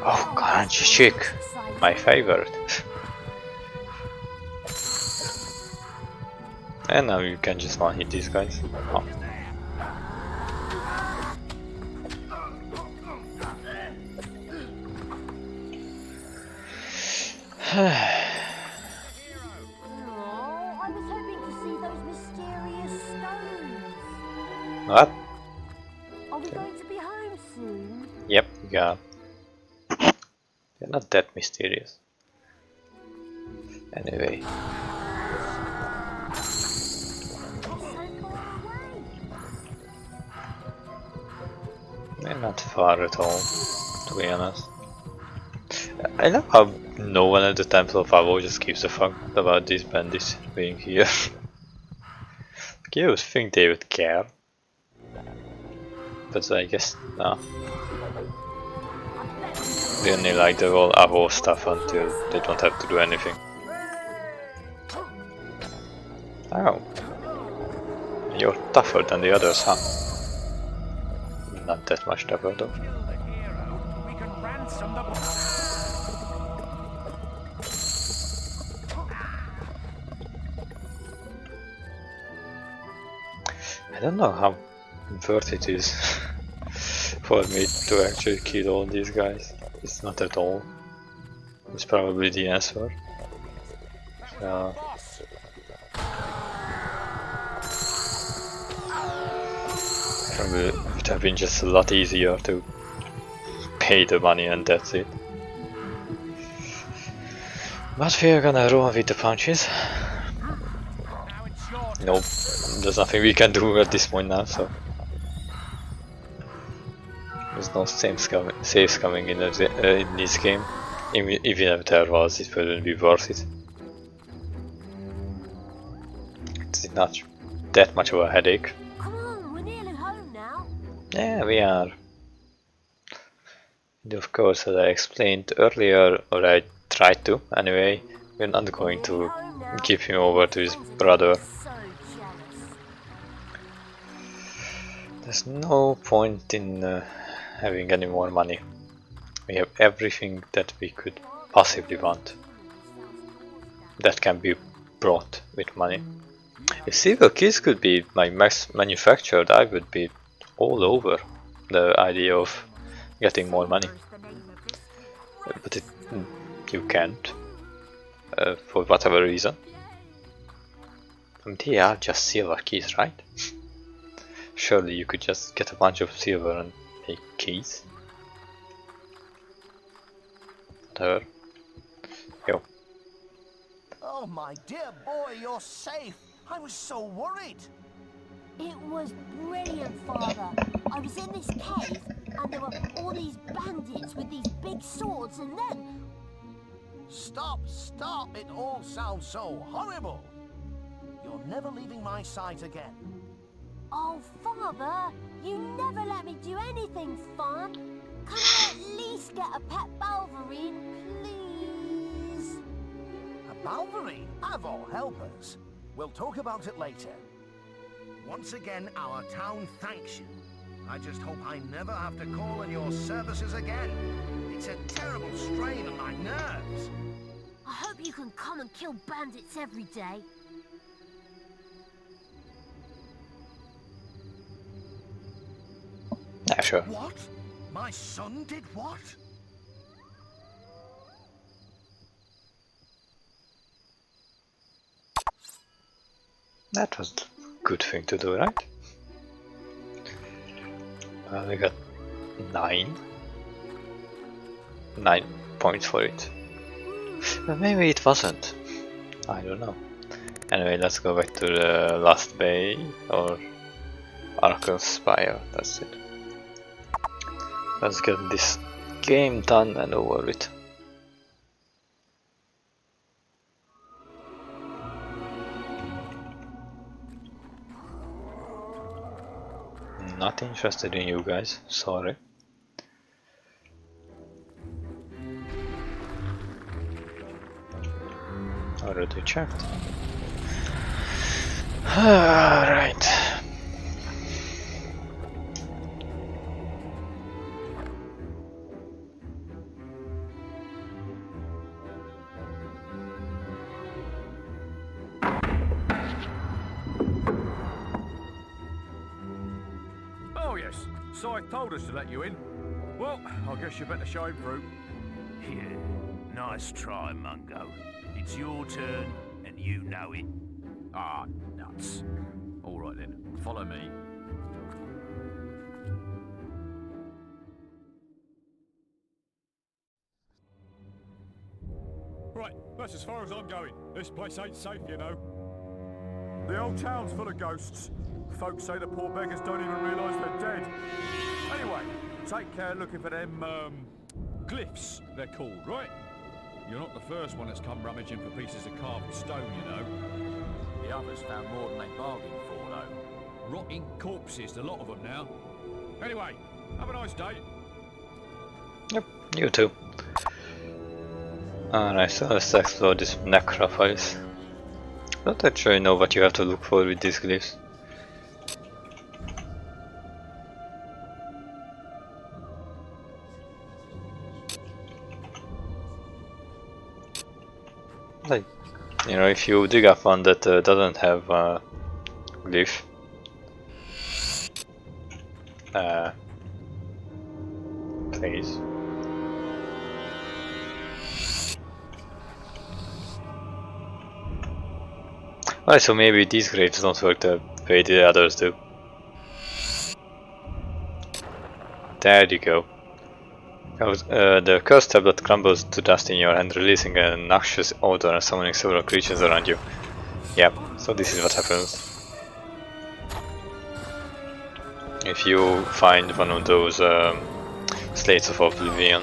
Oh, crunchy chick! My favorite. And now you can just one hit these guys. Oh. Oh, I was hoping to see those mysterious stones. What? Are we going to be home soon? Yep, yeah. They're not that mysterious. Anyway. They're not far at all, to be honest. I love how no one at the Temple of Fable just gives a fuck about these bandits being here. You would think they would care. But I guess, no. They only like the whole Avo stuff until they don't have to do anything. Oh. You're tougher than the others, huh? Not that much tougher though. I don't know how worth it is for me to actually kill all these guys. It's not at all. It's probably the answer. So probably it would have been just a lot easier to pay the money and that's it. But we're gonna roll with the punches. Nope, there's nothing we can do at this point now, so there's no saves coming in this game. Even if there was, it wouldn't be worth it. It's not that much of a headache. Come on, we're nearly home now. Yeah, we are. And of course, as I explained earlier, or I tried to anyway, we're not going to give him over to his brother. There's no point in having any more money. We have everything that we could possibly want that can be brought with money. If Fable keys could be mass manufactured, I would be all over the idea of getting more money. But you can't, for whatever reason. They are just silver keys, right? Surely you could just get a bunch of silver and make keys. Whatever. Yo. Oh, my dear boy, you're safe. I was so worried. It was brilliant, Father. I was in this cave and there were all these bandits with these big swords and then... Stop, stop. It all sounds so horrible. You're never leaving my sight again. Oh, Father, you never let me do anything fun. Can I at least get a pet Balverine, please? A Balverine? Avo, help us. We'll talk about it later. Once again, our town thanks you. I just hope I never have to call on your services again. It's a terrible strain on my nerves. I hope you can come and kill bandits every day. Yeah, sure. What? My son did what? That was a good thing to do, right? We got 9? 9 points for it. But maybe it wasn't. I don't know. Anyway, let's go back to the last bay or Arkham Spire. That's it. Let's get this game done and over with. Not interested in you guys, sorry. Already checked. Alright. Oh yes, Scythe told us to let you in. Well, I guess you better show him through. Here, nice try, Mungo. It's your turn, and you know it. Ah, nuts. All right then, follow me. Right, that's as far as I'm going. This place ain't safe, you know. The old town's full of ghosts. Folks say the poor beggars don't even realise they're dead. Anyway, take care looking for them, glyphs, they're called, right? You're not the first one that's come rummaging for pieces of carved stone, you know. The others found more than they bargained for, though. Rotting corpses, a lot of them now. Anyway, have a nice day. Yep, you too. Alright, so let's explore this necropolis. I don't actually know what you have to look for with these glyphs. Like, you know, if you dig up one that doesn't have glyph, please. Alright, so maybe these graves don't work the way the others do. There you go. The cursed tablet crumbles to dust in your hand, releasing a noxious odor and summoning several creatures around you. Yep, so this is what happens if you find one of those slates of oblivion.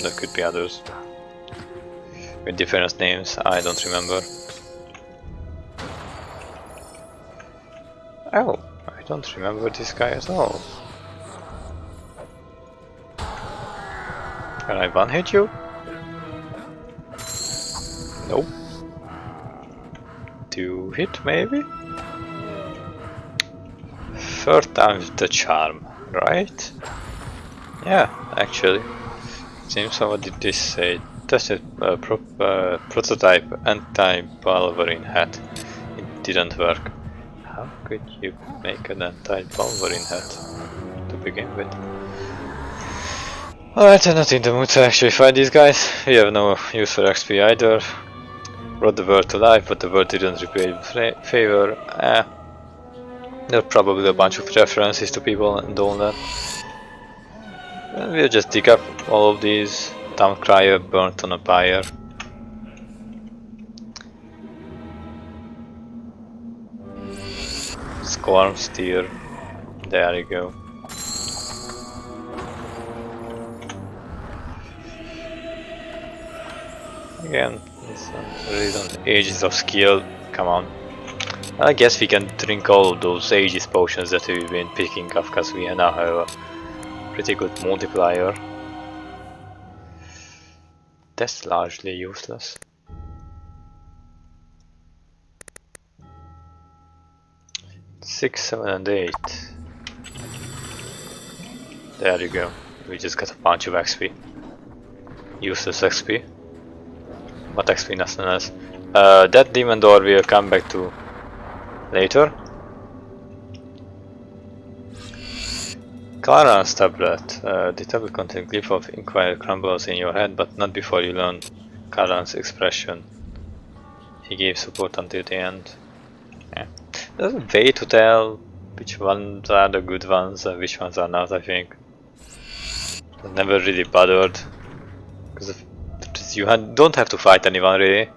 There could be others with different names, I don't remember. Oh, I don't remember this guy at all. Can I one hit you? Nope. 2 hit maybe? 3rd time with the charm, right? Yeah, actually. Seems so. What did this say? Tested prototype anti-Wolverine hat. It didn't work. How could you make an anti-Wolverine hat to begin with? Alright, I'm not in the mood to actually fight these guys. We have no use for XP either. Brought the world to life, but the world didn't repay favor. There are probably a bunch of references to people and all that. And we'll just dig up all of these. Town crier burnt on a pyre. Scorn steer. There you go. Again, it's reason ages of skill. Come on. I guess we can drink all of those ages potions that we've been picking up because we now have a pretty good multiplier. That's largely useless. Six, 7 and 8. There you go. We just got a bunch of XP. Useless XP. But XP nothing else. That demon door we'll come back to later. Claran's tablet. The tablet contains a glyph of inquiry crumbles in your head, but not before you learn Claran's expression. He gave support until the end. Yeah. There's a way to tell which ones are the good ones and which ones are not, I think. never really bothered, because you don't have to fight anyone really,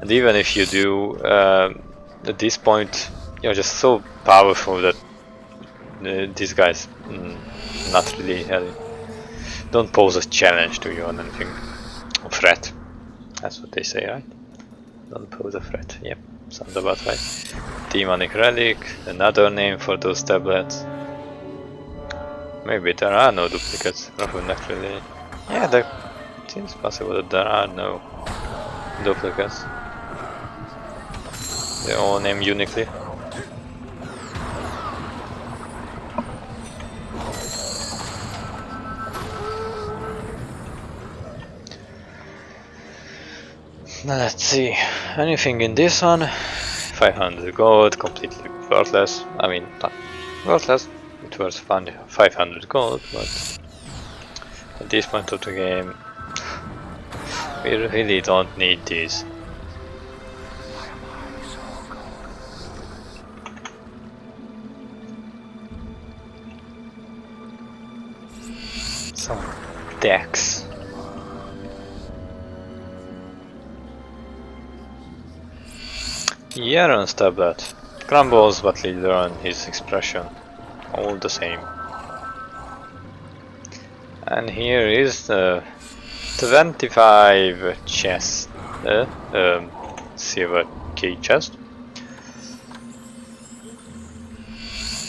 and even if you do, at this point you're just so powerful that these guys not really don't pose a challenge to you or anything. A threat. That's what they say, right? Don't pose a threat. Yep, sounds about right. Demonic relic, another name for those tablets. Maybe there are no duplicates. Not really. Yeah, it seems possible that there are no duplicates. They all name uniquely. Now let's see. Anything in this one? 500 gold, completely worthless. I mean, not worthless. It was fun, 500 gold, but at this point of the game, we really don't need these. Some decks. Yaron's tablet. Crumbles, but we learn his expression. All the same. And here is the 25 chest, silver key chest.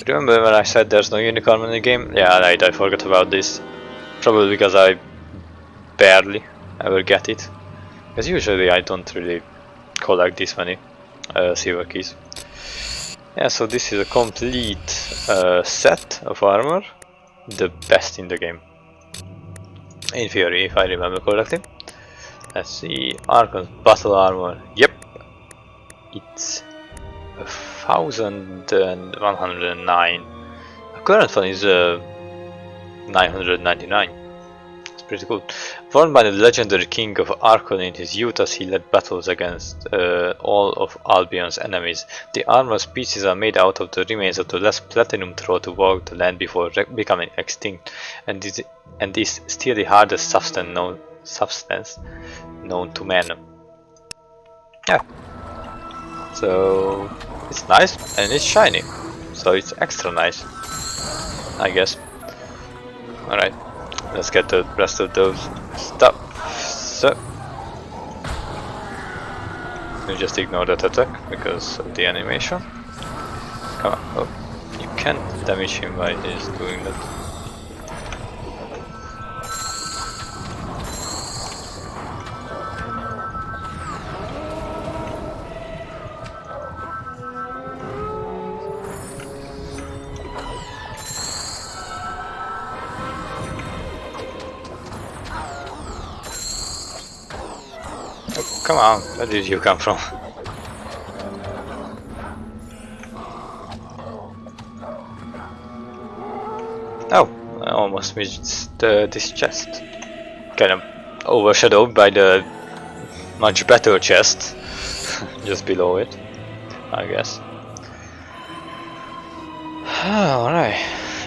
Remember when I said there's no unicorn in the game? Yeah, right, I forgot about this. Probably because I barely ever get it. Because usually I don't really collect this many silver keys. Yeah, so this is a complete set of armor, the best in the game. In theory, if I remember correctly. Let's see, Archon's battle armor. Yep, it's 1109. The current one is 999. It's pretty cool. Formed by the legendary king of Archon in his youth as he led battles against all of Albion's enemies. The armor's pieces are made out of the remains of the last platinum throw to walk the land before becoming extinct, and is still the hardest substance known to man. Yeah. So it's nice and it's shiny, so it's extra nice, I guess. Alright, let's get the rest of those stuff. So you just ignore that attack because of the animation. Come on, oh, you can't damage him by just doing that. Come on, where did you come from? Oh, I almost missed this chest. Kind of overshadowed by the much better chest just below it, I guess. Alright,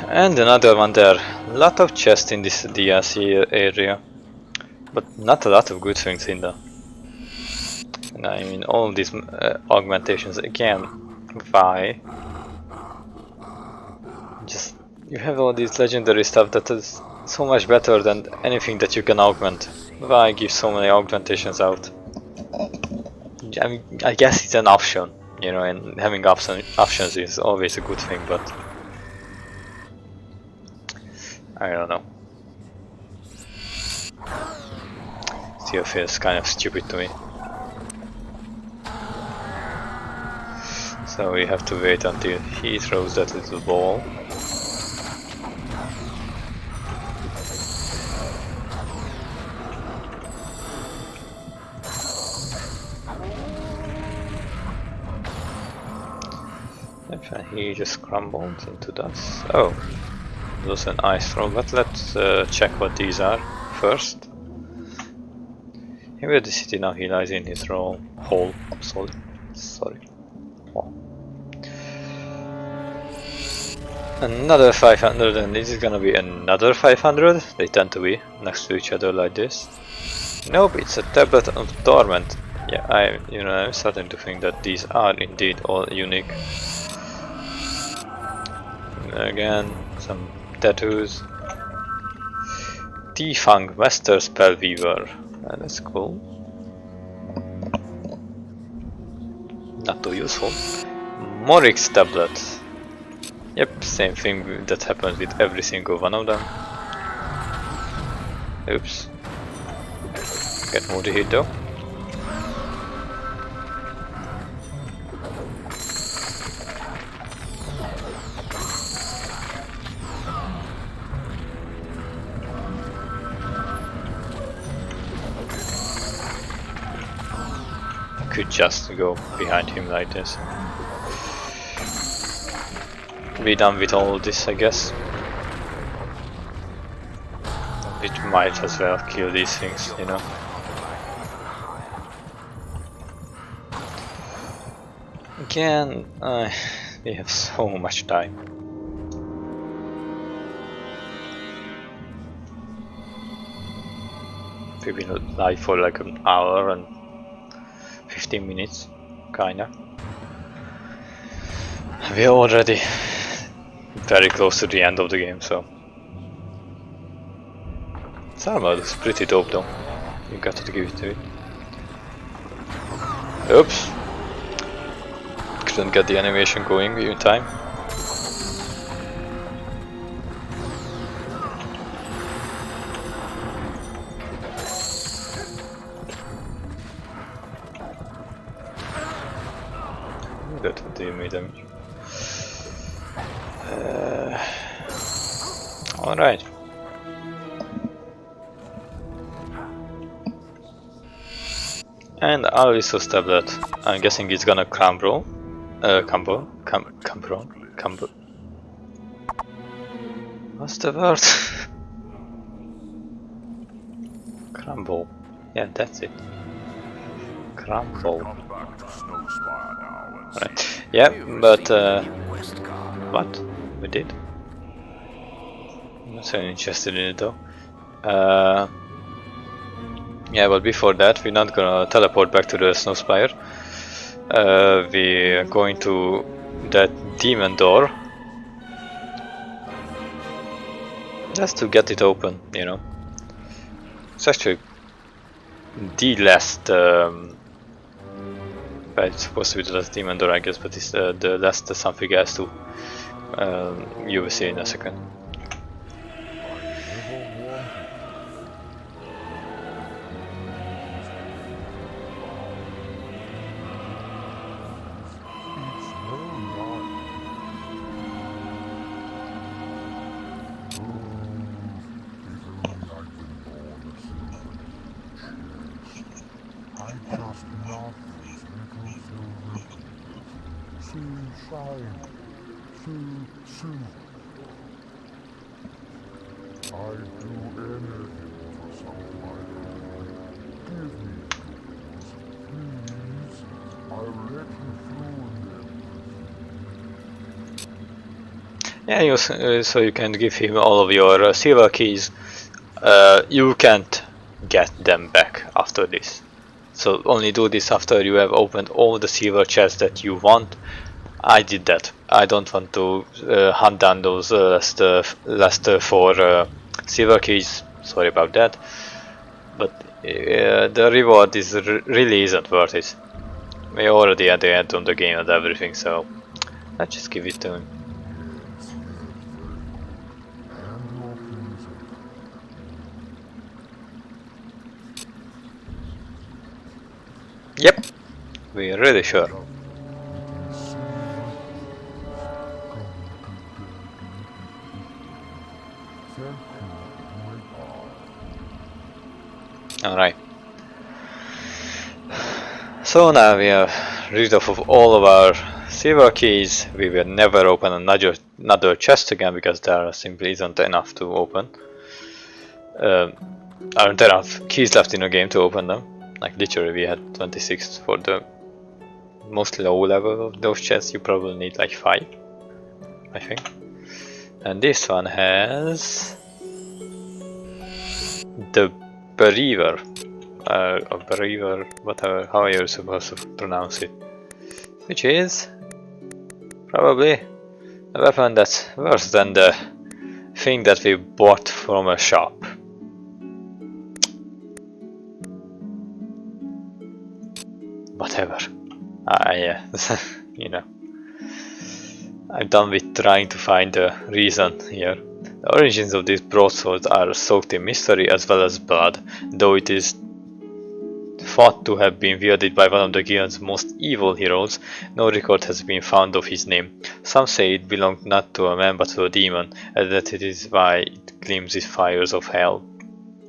and another one there. Lot of chests in this DLC area, but not a lot of good things in there. And I mean, all these augmentations again. Why? Just you have all these legendary stuff that is so much better than anything that you can augment. Why give so many augmentations out? I mean, I guess it's an option, you know, and having options is always a good thing, but I don't know. Still feels kind of stupid to me. So we have to wait until he throws that little ball. And he just crumbled into dust. Oh, it was an ice throw, but let's check what these are first. Here at the city now he lies in his hole. Sorry. Oh. Another 500, and this is gonna be another 500. They tend to be next to each other like this. Nope, it's a tablet of torment. Yeah, I'm starting to think that these are indeed all unique. Again, some tattoos. T-Funk Master Spellweaver. That's cool. Not too useful. Morix tablet. Yep, same thing that happens with every single one of them. Oops. Get multi hit though. Could just go behind him like this. Be done with all this, I guess. It might as well kill these things, you know. Again, we have so much time. We've been live for like an hour and 15 minutes, kinda. We're already very close to the end of the game, so. This armor is pretty dope though. You got to give it to it. Oops! Couldn't get the animation going in time. That did me damage. Alright. And Alice's tablet. I'm guessing it's gonna crumble. Crumble. What's the word? Crumble. Yeah, that's it. Crumble. Right. Yeah, but what? We did? I'm not so interested in it though. Yeah, but before that, we're not gonna teleport back to the Snow Spire. We're going to that demon door just to get it open, you know. It's actually the last. But it's supposed to be the last demon door, I guess, but it's the last something else too. You will see in a second. Yeah, so you can give him all of your silver keys. You can't get them back after this. So only do this after you have opened all the silver chests that you want. I did that. I don't want to hunt down those last 4 silver keys. Sorry about that. But the reward is really isn't worth it. We already at the end of the game and everything, so let's just give it to him. Yep, we're really sure. Alright. So now we are rid of all of our silver keys. We will never open another chest again because there simply isn't enough to open. Aren't enough keys left in the game to open them. Like literally we had 26 for the most low level of those chests. You probably need like 5, I think. And this one has the Bereaver, or Bereaver, whatever, how you're supposed to pronounce it, which is probably a weapon that's worse than the thing that we bought from a shop. Whatever. Yeah, you know. I'm done with trying to find the reason here. The origins of these broadswords are soaked in mystery as well as blood, though it is thought to have been wielded by one of the guild's most evil heroes. No record has been found of his name. Some say it belonged not to a man but to a demon, and that it is why it gleams with fires of hell.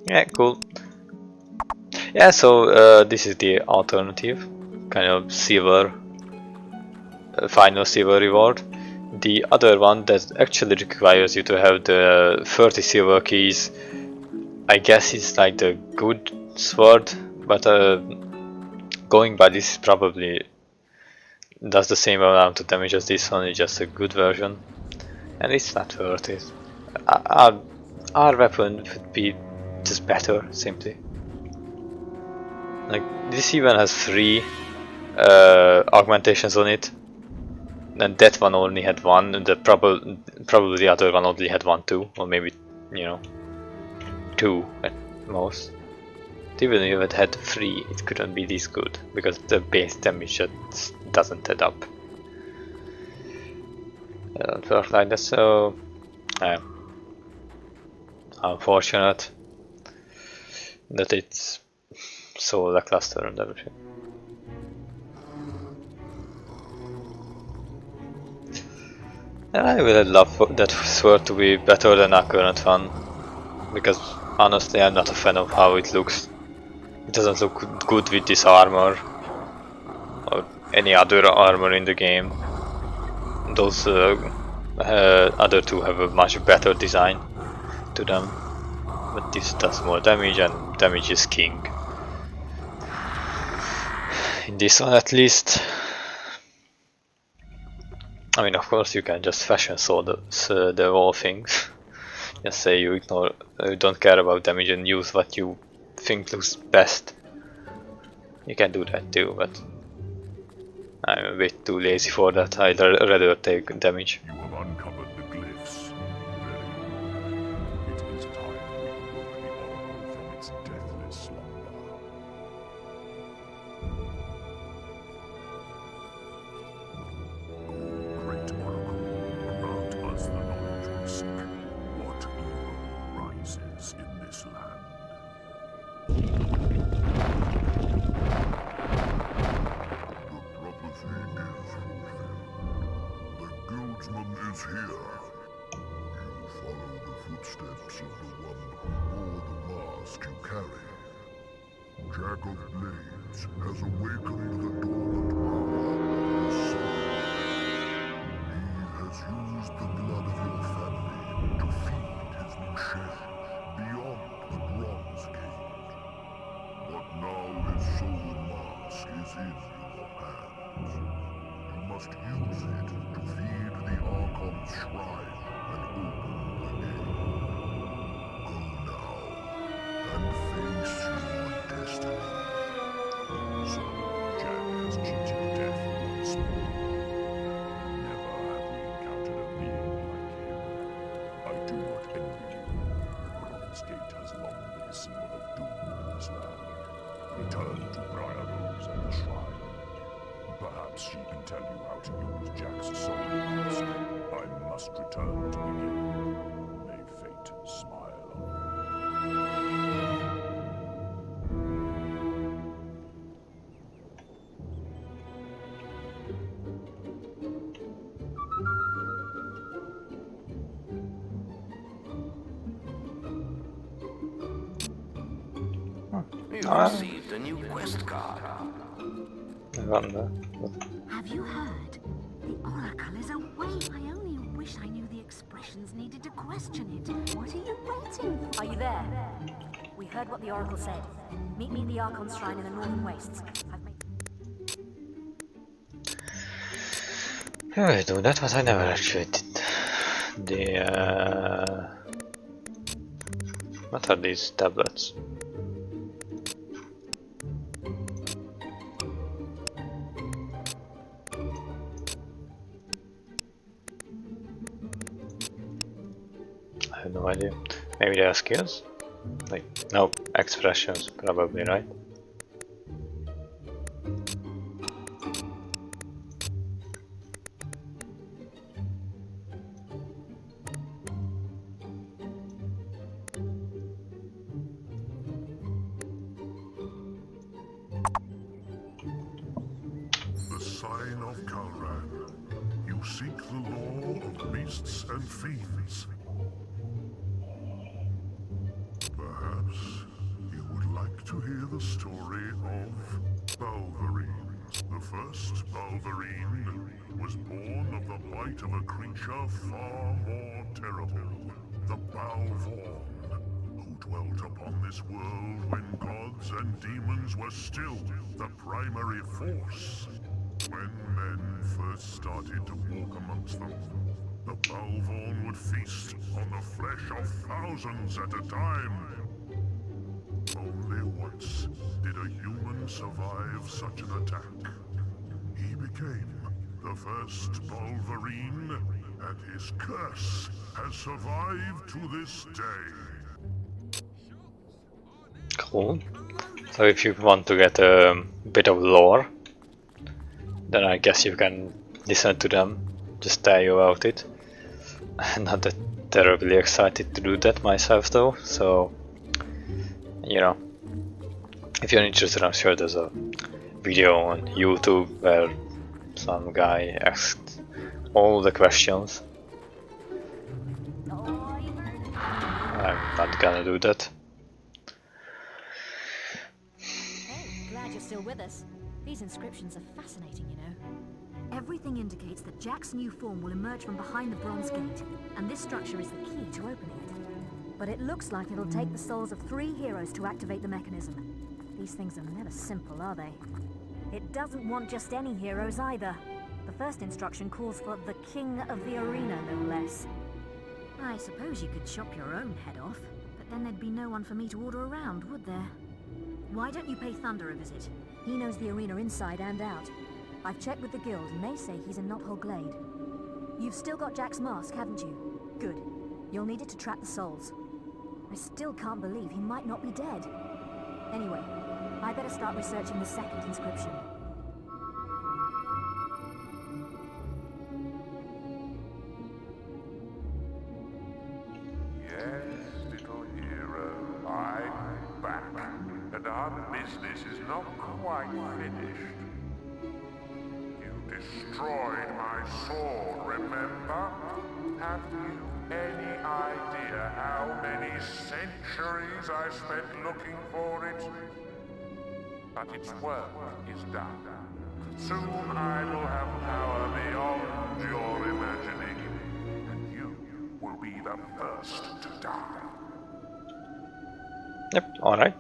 Yeah, cool. Yeah, so this is the alternative, kind of silver, final silver reward. The other one that actually requires you to have the 30 silver keys, I guess it's like the good sword, but going by this probably does the same amount of damage as this one, it's just a good version, and it's not worth it. Our weapon would be just better, simply. Like, this even has 3 augmentations on it, and that one only had 1, and probably the other one only had 1 too, or maybe, you know, 2 at most. Even if it had 3, it couldn't be this good, because the base damage just doesn't add up. It don't work like that, so unfortunate that it's so lackluster and everything. And I would love that sword to be better than our current one, because honestly I'm not a fan of how it looks. It doesn't look good with this armor or any other armor in the game. Those other two have a much better design to them, but this does more damage, and damage is king. In this one at least. I mean, of course you can just fashion sort the whole thing. Just say you don't care about damage and use what you think looks best. You can do that too, but I'm a bit too lazy for that. I'd rather take damage. You have uncovered the glyphs. Very well. It is time we woke the Oracle from its deathless slumber. Great Oracle, grant us the knowledge we seek. What evil rises in this land? Is here. You follow the footsteps of the one who wore the mask you carry. Jack of Blades has awakened the dormant power of his soul. He has used the blood of your family to feed his new shell beyond the Bronze Gate. But now his soul mask is in your hands. You must use it to feed the Archon's shrine and open the gate. Go now and face your destiny. So Jack has cheated death once more. Never have we encountered a being like him. I do not envy you. Bronze Gate has long been a symbol of doom in this land. Return to Briar Rose and the shrine. Perhaps she can tell you how to use Jack's soul mask. I must return to the guild. May fate smile on You've received a new quest card. Have you heard? The Oracle is away. I only wish I knew the expressions needed to question it. What are you waiting for? Are you there? We heard what the Oracle said. Meet me at the Archon's shrine in the Northern Wastes. I do that, but I never actually did The what are these tablets? I have no idea. Maybe they are skills? Like, no, expressions, probably, right? The sign of Kalran. You seek the law of beasts and fiends. Perhaps you would like to hear the story of Balverine. The first Balverine was born of the bite of a creature far more terrible, the Balvorn, who dwelt upon this world when gods and demons were still the primary force. When men first started to walk amongst them, the Balvorn would feast on the flesh of thousands at a time. Only once did a human survive such an attack. He became the first Balverine, and his curse has survived to this day. Cool. So if you want to get a bit of lore, then I guess you can listen to them just tell you about it. I'm not that terribly excited to do that myself though, so you know, if you're interested, I'm sure there's a video on YouTube where some guy asked all the questions. I'm not gonna do that. Hey, glad you're still with us. These inscriptions are fascinating, you know. Everything indicates that Jack's new form will emerge from behind the bronze gate, and this structure is the key to opening it. But it looks like it'll take the souls of 3 heroes to activate the mechanism. These things are never simple, are they? It doesn't want just any heroes either. The first instruction calls for the King of the Arena, no less. I suppose you could chop your own head off, but then there'd be no one for me to order around, would there? Why don't you pay Thunder a visit? He knows the arena inside and out. I've checked with the guild and they say he's in Knothole Glade. You've still got Jack's mask, haven't you? Good. You'll need it to trap the souls. I still can't believe he might not be dead. Anyway, I better start researching the second inscription. Yes, little hero, I'm back, and our business is not quite finished. You destroyed my sword, remember? Have you any idea how many centuries I spent looking for it? But its work is done. Soon I will have power beyond your imagining, and you will be the first to die. Yep, alright.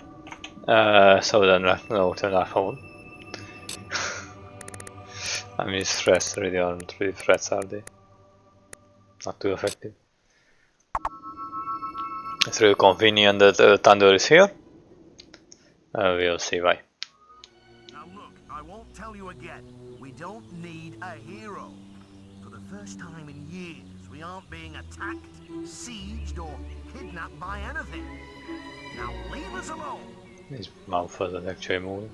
So then no to Knothole. I mean, threats really aren't really threats, are they? Not too effective. It's really convenient that Thunder is here. We'll see why. Now look, I won't tell you again. We don't need a hero. For the first time in years, we aren't being attacked, sieged, or kidnapped by anything. Now leave us alone. His mouth wasn't actually moving.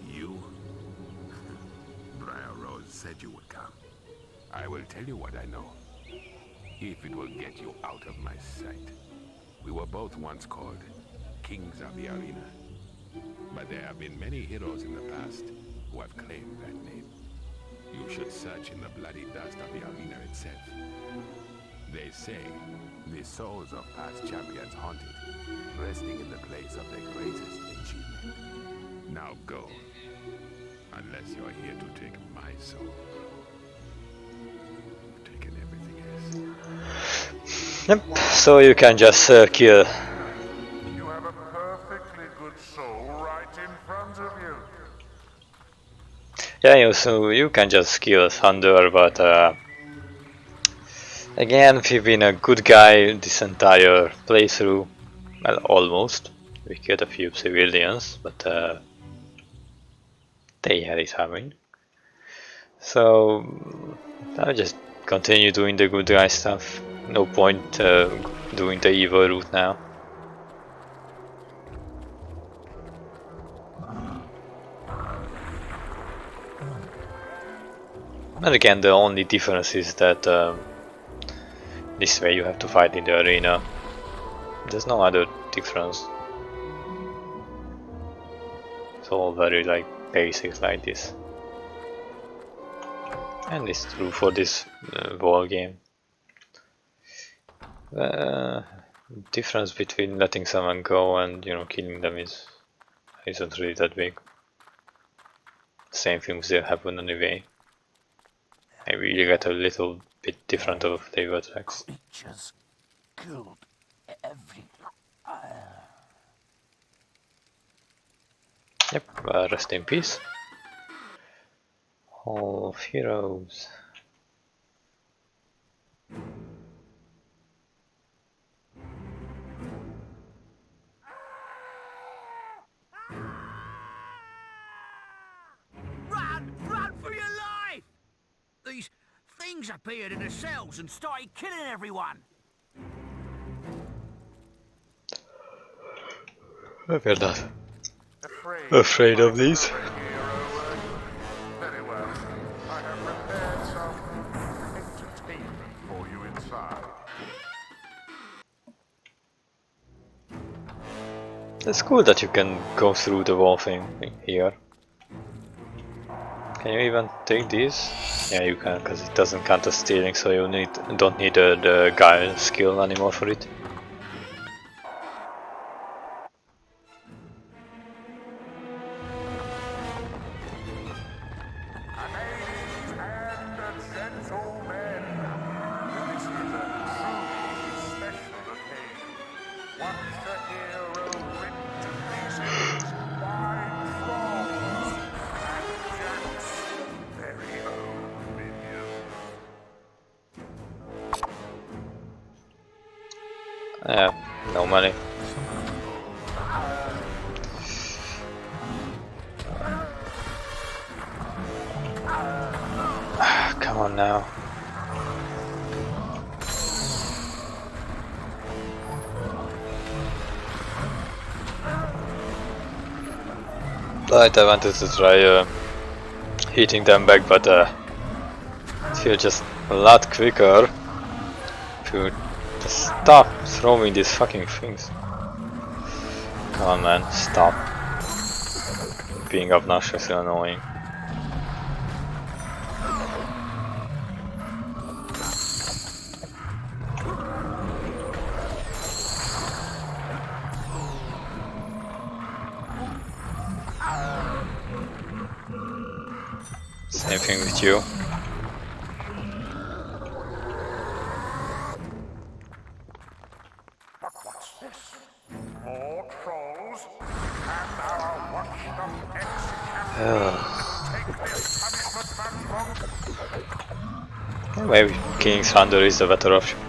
You? Briar Rose said you would come. I will tell you what I know, if it will get you out of my sight. We were both once called Kings of the Arena, but there have been many heroes in the past who have claimed that name. You should search in the bloody dust of the arena itself. They say the souls of past champions haunt it, resting in the place of their greatest achievement. Now go, unless you're here to take my soul. You've taken everything else. Yep, so you can just kill. You have a perfectly good soul right in front of you. Yeah, so you can just kill Thunder, but again, we've been a good guy this entire playthrough. Well, almost. We killed a few civilians, but they had it coming. So I'll just continue doing the good guy stuff. No point doing the evil route now. And again, the only difference is that this way you have to fight in the arena. There's no other difference. It's all very like basic like this. And it's true for this wall game. Difference between letting someone go and killing them isn't really that big. Same things will happen anyway. Maybe you get a little bit different of flavor tracks. Creatures killed every. Yep, rest in peace. Hall of Heroes. Run for your life! These things appeared in the cells and started killing everyone. We're not afraid of these. Very well. I have prepared some entertainment for you inside. It's cool that you can go through the wall thing here. Can you even take these? Yeah, you can, because it doesn't count as stealing, so you don't need the guile skill anymore for it. Yeah, no money. Come on now. Right, I wanted to try hitting them back, but it feels just a lot quicker to just stop throwing these fucking things. Come on, man, stop being obnoxiously annoying. Same thing with you. But what's this? More trolls? And our watched up ex-captain. Take this punishment, Manchmonk. Maybe King Thunder is the better option.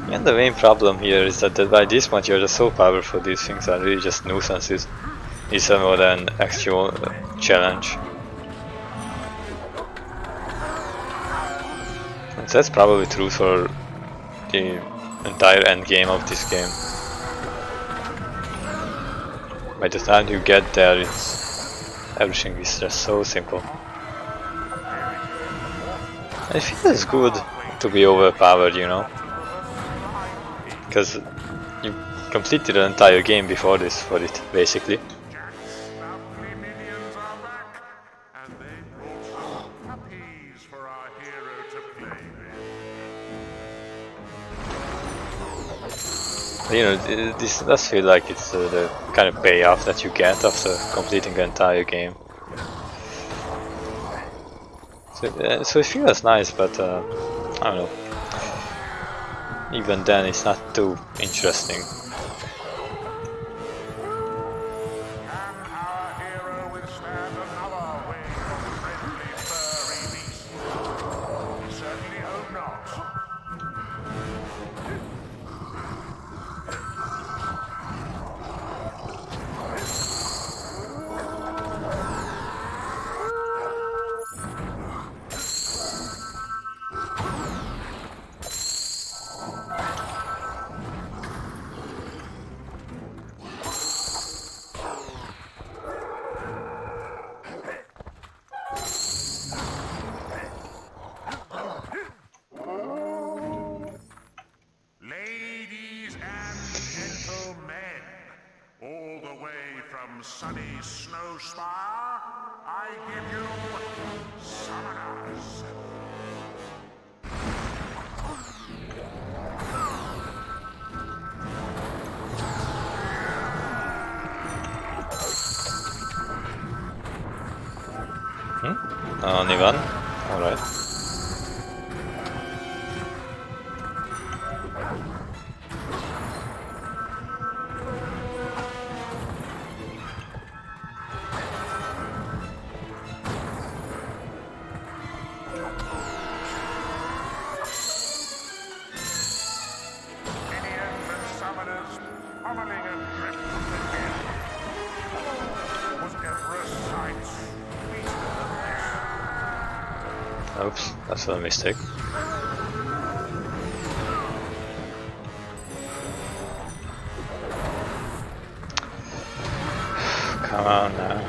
And the main problem here is that by this much you're just so powerful, these things are really just nuisances. It's more than actual challenge. And that's probably true for the entire end game of this game. By the time you get there, everything is just so simple. It feels good to be overpowered, you know, because you completed the entire game before this for it, basically. Jack's lovely minions are back, and they brought some puppies for our hero to play with. You know, this does feel like it's the kind of payoff that you get after completing the entire game. So it feels nice, but I don't know. Even then, it's not too interesting. sunny snow spire, I give you summoners. Only one? Alright. Minions and summoners, pummeling and drift from the dead. Was ever a sight sweeter than this? Oops, that's a mistake. Come on now.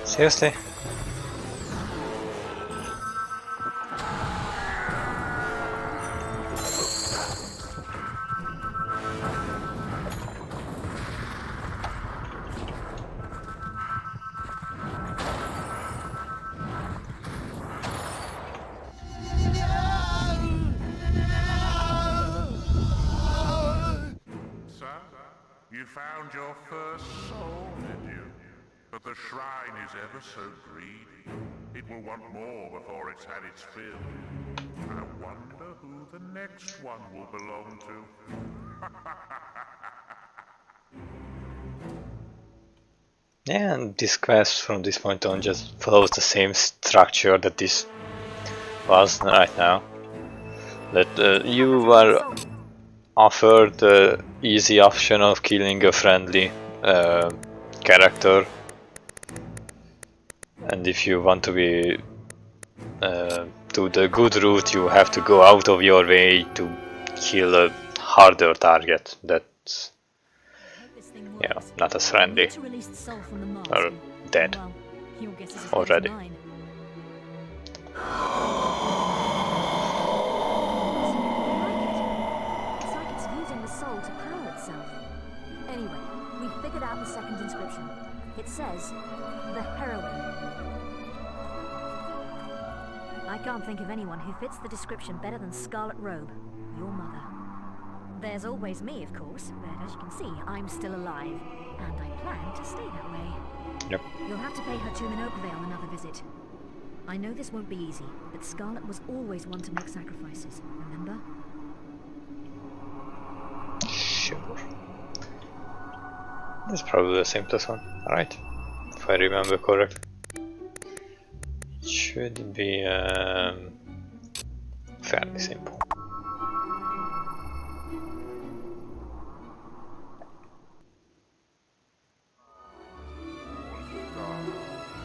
Seriously? Son, you found your first soul, did you? But the shrine is ever so greedy. It will want more before it's had its fill. I wonder who the next one will belong to. Yeah, and this quest from this point on just follows the same structure that this was right now. That you were offered the easy option of killing a friendly character, and if you want to be to the good route, you have to go out of your way to kill a harder target that's not as friendly or dead already. It's like it's using the soul to power itself. Anyway, we figured out the second inscription. It says, the heroine. I can't think of anyone who fits the description better than Scarlet Robe, your mother. There's always me, of course, but as you can see, I'm still alive, and I plan to stay that way. Yep. You'll have to pay her tomb in Oakvale another visit. I know this won't be easy, but Scarlet was always one to make sacrifices, remember? Sure. That's probably the simplest one, right? If I remember correctly. It should be fairly simple.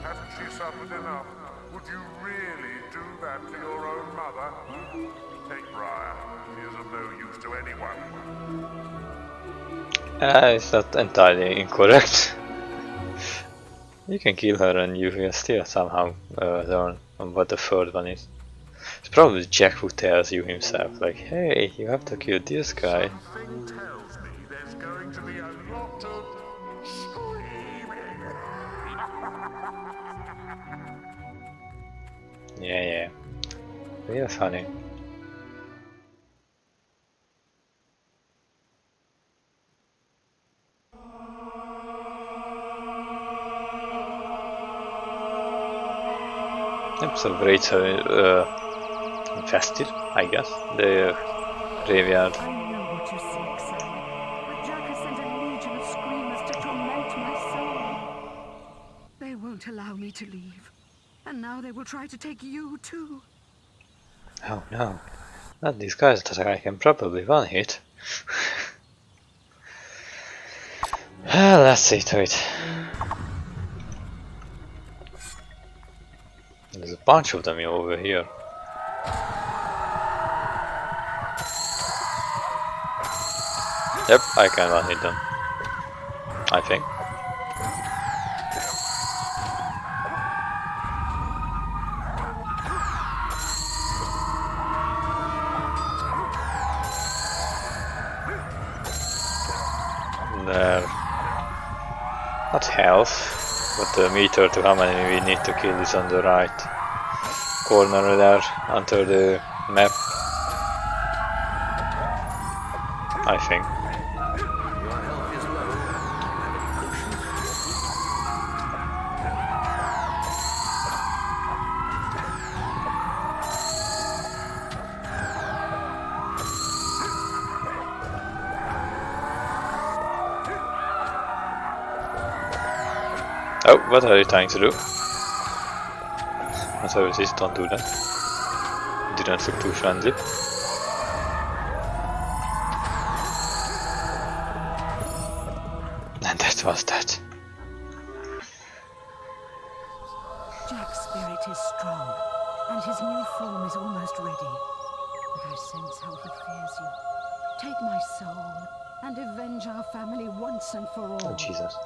Hasn't she suffered enough? Would you really do that to your own mother? Take Briar. He is of no use to anyone. It's not entirely incorrect. You can kill her and you will still somehow learn on what the third one is. It's probably Jack who tells you himself, like, hey, you have to kill this guy. Something tells me there's going to be a lot of screaming. Yeah. Real funny. Yep, so Wraiths are infested, I guess, the graveyard. I know what you're saying, Sam, but Jack has sent a legion of screamers to torment my soul. They won't allow me to leave. And now they will try to take you too. Oh no, not these guys that I can probably one hit. Let's see to it. There's a bunch of them over here. Yep, I can one hit them. I think. Not health, but the meter to how many we need to kill is on the right corner there under the map, I think. Your health is low. Have any potions for your feet? Oh, what are you trying to do? Authorities, don't do that. Didn't look too friendly. And that was that. Jack's spirit is strong, and his new form is almost ready. But I sense how he fears you. Take my soul and avenge our family once and for all. Oh, Jesus.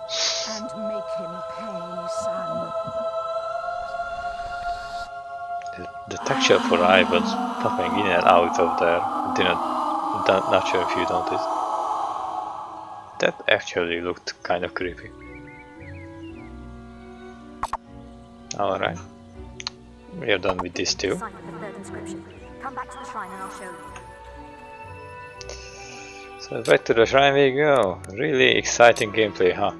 And make him pay, son. The texture for rivals popping in and out of there. Not sure if you noticed. That actually looked kind of creepy. Alright. We are done with this too. Sign of the third inscription. Come back to the shrine and I'll show you. So back to the shrine we go. Really exciting gameplay, huh?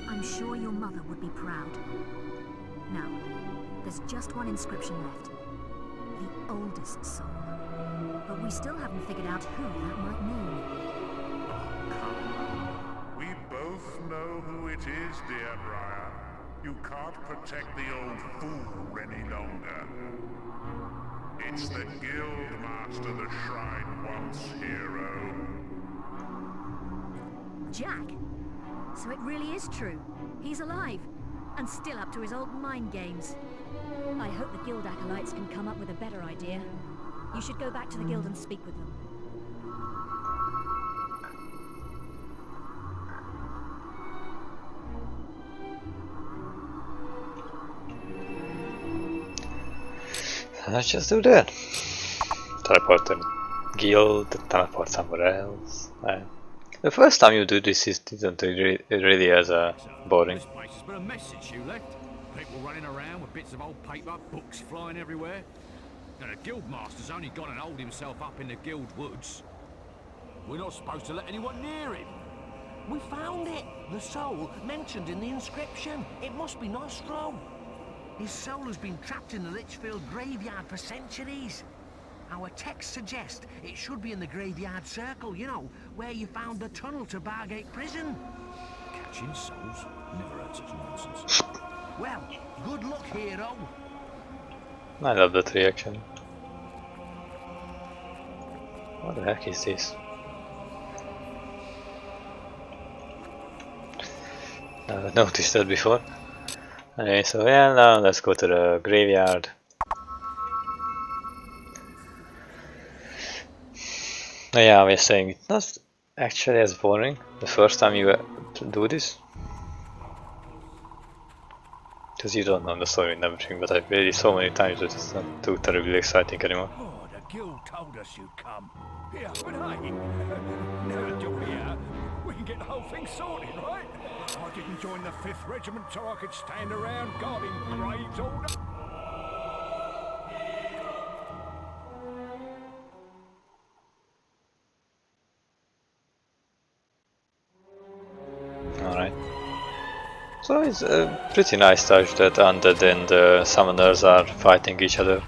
I'm sure your mother would be proud. Now, there's just one inscription left. The oldest soul. But we still haven't figured out who that might mean. We both know who it is, dear Briar. You can't protect the old fool any longer. It's the guild master the shrine wants, hero. Jack? So it really is true. He's alive, and still up to his old mind games. I hope the guild acolytes can come up with a better idea. You should go back to the guild and speak with them. Let's just do that. Teleport to guild, teleport somewhere else. The first time you do this isn't really as boring. This place has been a mess since you left. People running around with bits of old paper, books flying everywhere. And the guild master's only gone and holed himself up in the guild woods. We're not supposed to let anyone near him. We found it! The soul mentioned in the inscription. It must be Nostro. His soul has been trapped in the Litchfield graveyard for centuries. Our texts suggest it should be in the graveyard circle, you know, where you found the tunnel to Bargate Prison. Catching souls? Never heard such nonsense. Well, good luck, hero. I love that reaction. What the heck is this? Never noticed that before. Anyway, so yeah, now let's go to the graveyard. Oh, yeah, we're saying it's not actually as boring the first time you do this. Because you don't know the story and everything, but I've played it so many times that it's not too terribly exciting anymore. Oh, the guild told us you'd come. Yeah, but hey, now that you're here, we can get the whole thing sorted, right? I didn't join the 5th Regiment so I could stand around guarding graves all day. Alright. So it's a pretty nice touch that Undead and the Summoners are fighting each other.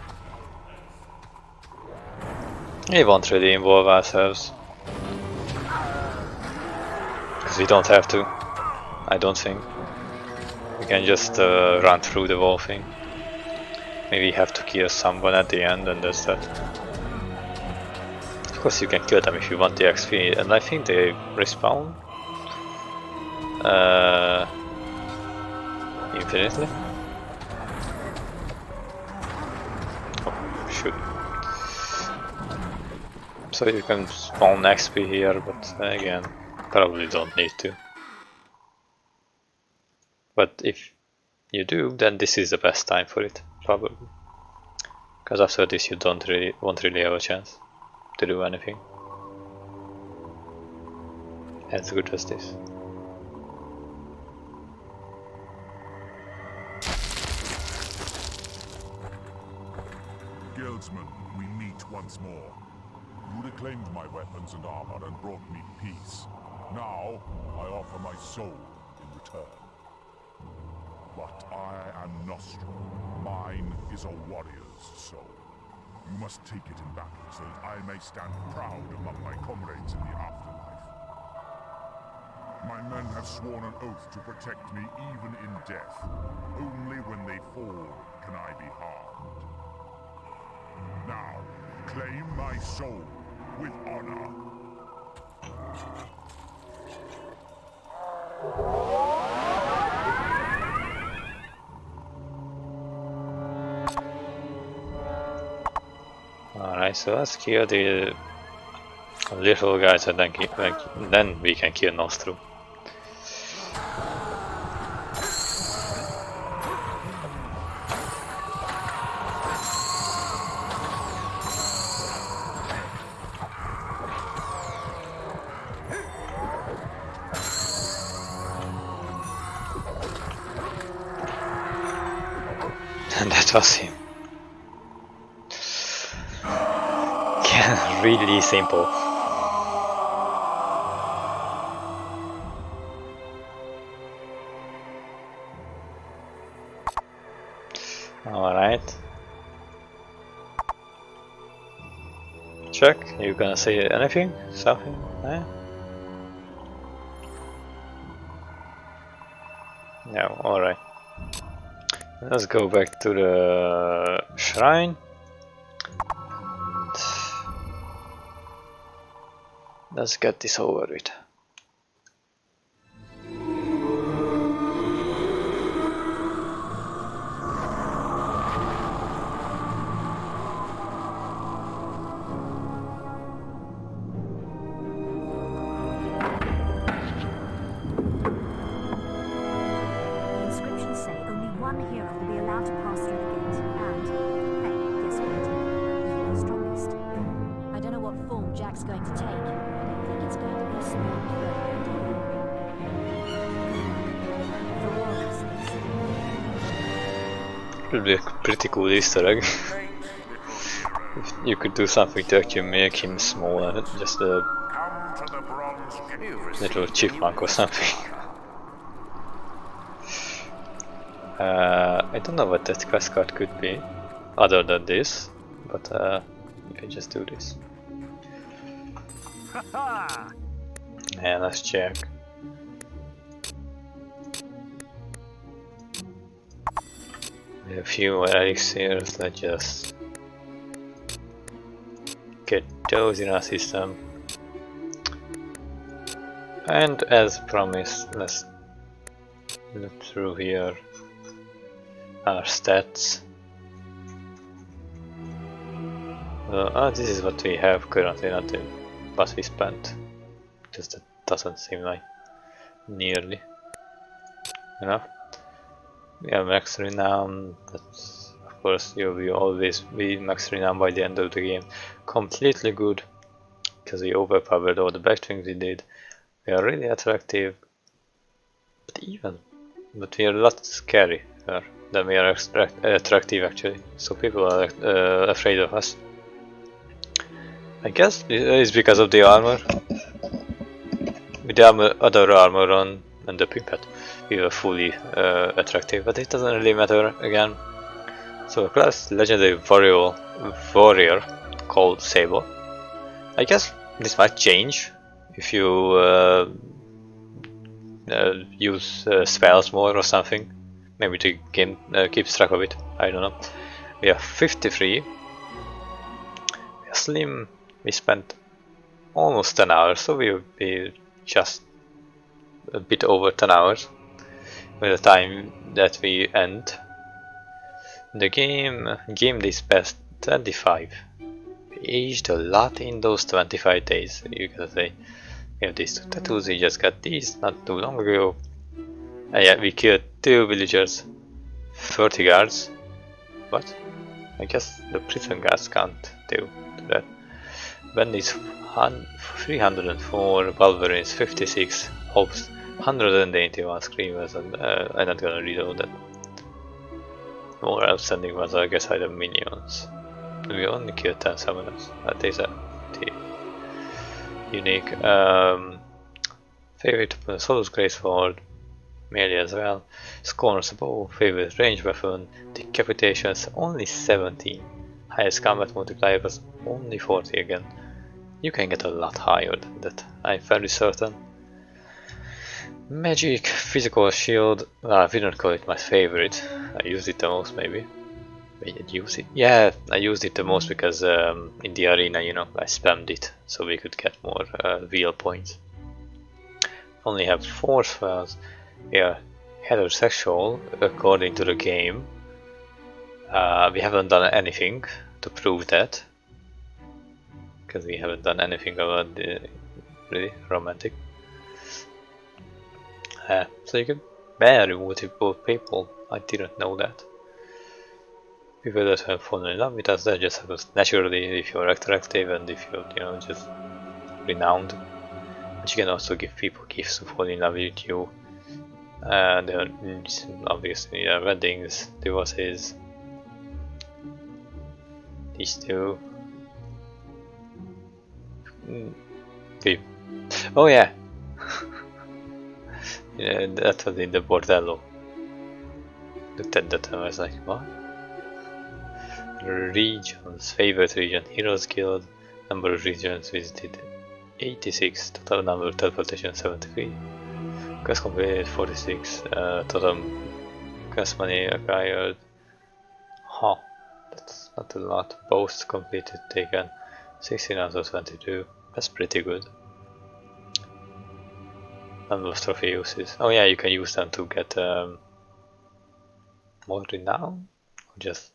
We won't really involve ourselves. Because we don't have to. I don't think. We can just run through the whole thing. Maybe have to kill someone at the end and that's that. Of course you can kill them if you want the XP, and I think they respawn infinitely. Oh, shoot. So you can spawn XP here, but again, probably don't need to. But if you do, then this is the best time for it, probably. Because after this you won't really have a chance to do anything as good as this. Guildsman, we meet once more. You reclaimed my weapons and armor and brought me peace. Now, I offer my soul in return. But I am Nostrum. Mine is a warrior's soul. You must take it in battle so that I may stand proud among my comrades in the afterlife. My men have sworn an oath to protect me even in death. Only when they fall can I be harmed. Now, claim my soul with honor. Alright, so let's kill the little guys and then we can kill Nostrum. And that was him. Yeah, really simple. Alright. Check, you gonna say anything? Something? Eh? No, alright. Let's go back to the shrine. And let's get this over with. The inscriptions say only one hero will be allowed to pass through the gate. And, hey, guess what? You're the strongest. I don't know what form Jack's going to take. I don't think it's going to be small. The warriors. It would be a pretty cool Easter egg. If you could do something to actually make him small and just a little chipmunk or something. I don't know what that quest card could be, other than this, but you can just do this. And let's check. We have a few more elixirs, let's just get those in our system. And as promised, let's look through here our stats. This is what we have currently, not what we spent. Just that doesn't seem like nearly enough. We have max renown, but of course you will always be max renown by the end of the game. Completely good, because we overpowered all the bad things we did. We are really attractive, but we are a lot scarier than we are attractive actually. So people are afraid of us. I guess it's because of the armor. With the other armor on and the pimpet, we were fully attractive, but it doesn't really matter again. So a class legendary warrior called Fable. I guess this might change if you use spells more or something. Maybe the game keeps track of it, I don't know. We are 53. We are slim. We spent almost 10 hours, so we will be just a bit over 10 hours by the time that we end the game. Game days past 25. We aged a lot in those 25 days, you can say. We have these two tattoos, we just got these not too long ago. And yeah, we killed 2 villagers, 30 guards. What? I guess the prison guards can't do that. Bandits 304, Wolverines 56, Hobbs 181, Screamers, and I'm not gonna read all that. More outstanding ones are, I guess, either minions. We only killed 10 summoners. These are unique. Favorite Solus Grace Sword, melee as well. Scorn's Bow, favorite range weapon. Decapitations only 17. Highest combat multiplier was only 40 again. You can get a lot higher than that, I'm fairly certain. Magic, physical shield. I wouldn't call it my favorite. I used it the most, maybe. Wait, I use it? Yeah, I used it the most because in the arena, you know, I spammed it so we could get more wheel points. Only have 4 spells. We are heterosexual according to the game. We haven't done anything to prove that, because we haven't done anything about the really romantic. So you can marry multiple people. I didn't know that. People that have fallen in love with us, that just happens naturally if you're attractive and if you're, you know, just renowned. But you can also give people gifts to fall in love with you. And obviously weddings, divorces. These two. Oh yeah. Yeah, that was in the bordello. Looked at that and I was like, what? Regions, favorite region, Heroes Guild, number of regions visited 86, total number of teleportation 73, quest completed 46, total quest money acquired, that's not a lot. Boasts completed taken 16 out of 22, that's pretty good. Number of trophy uses, oh yeah, you can use them to get more renown, or just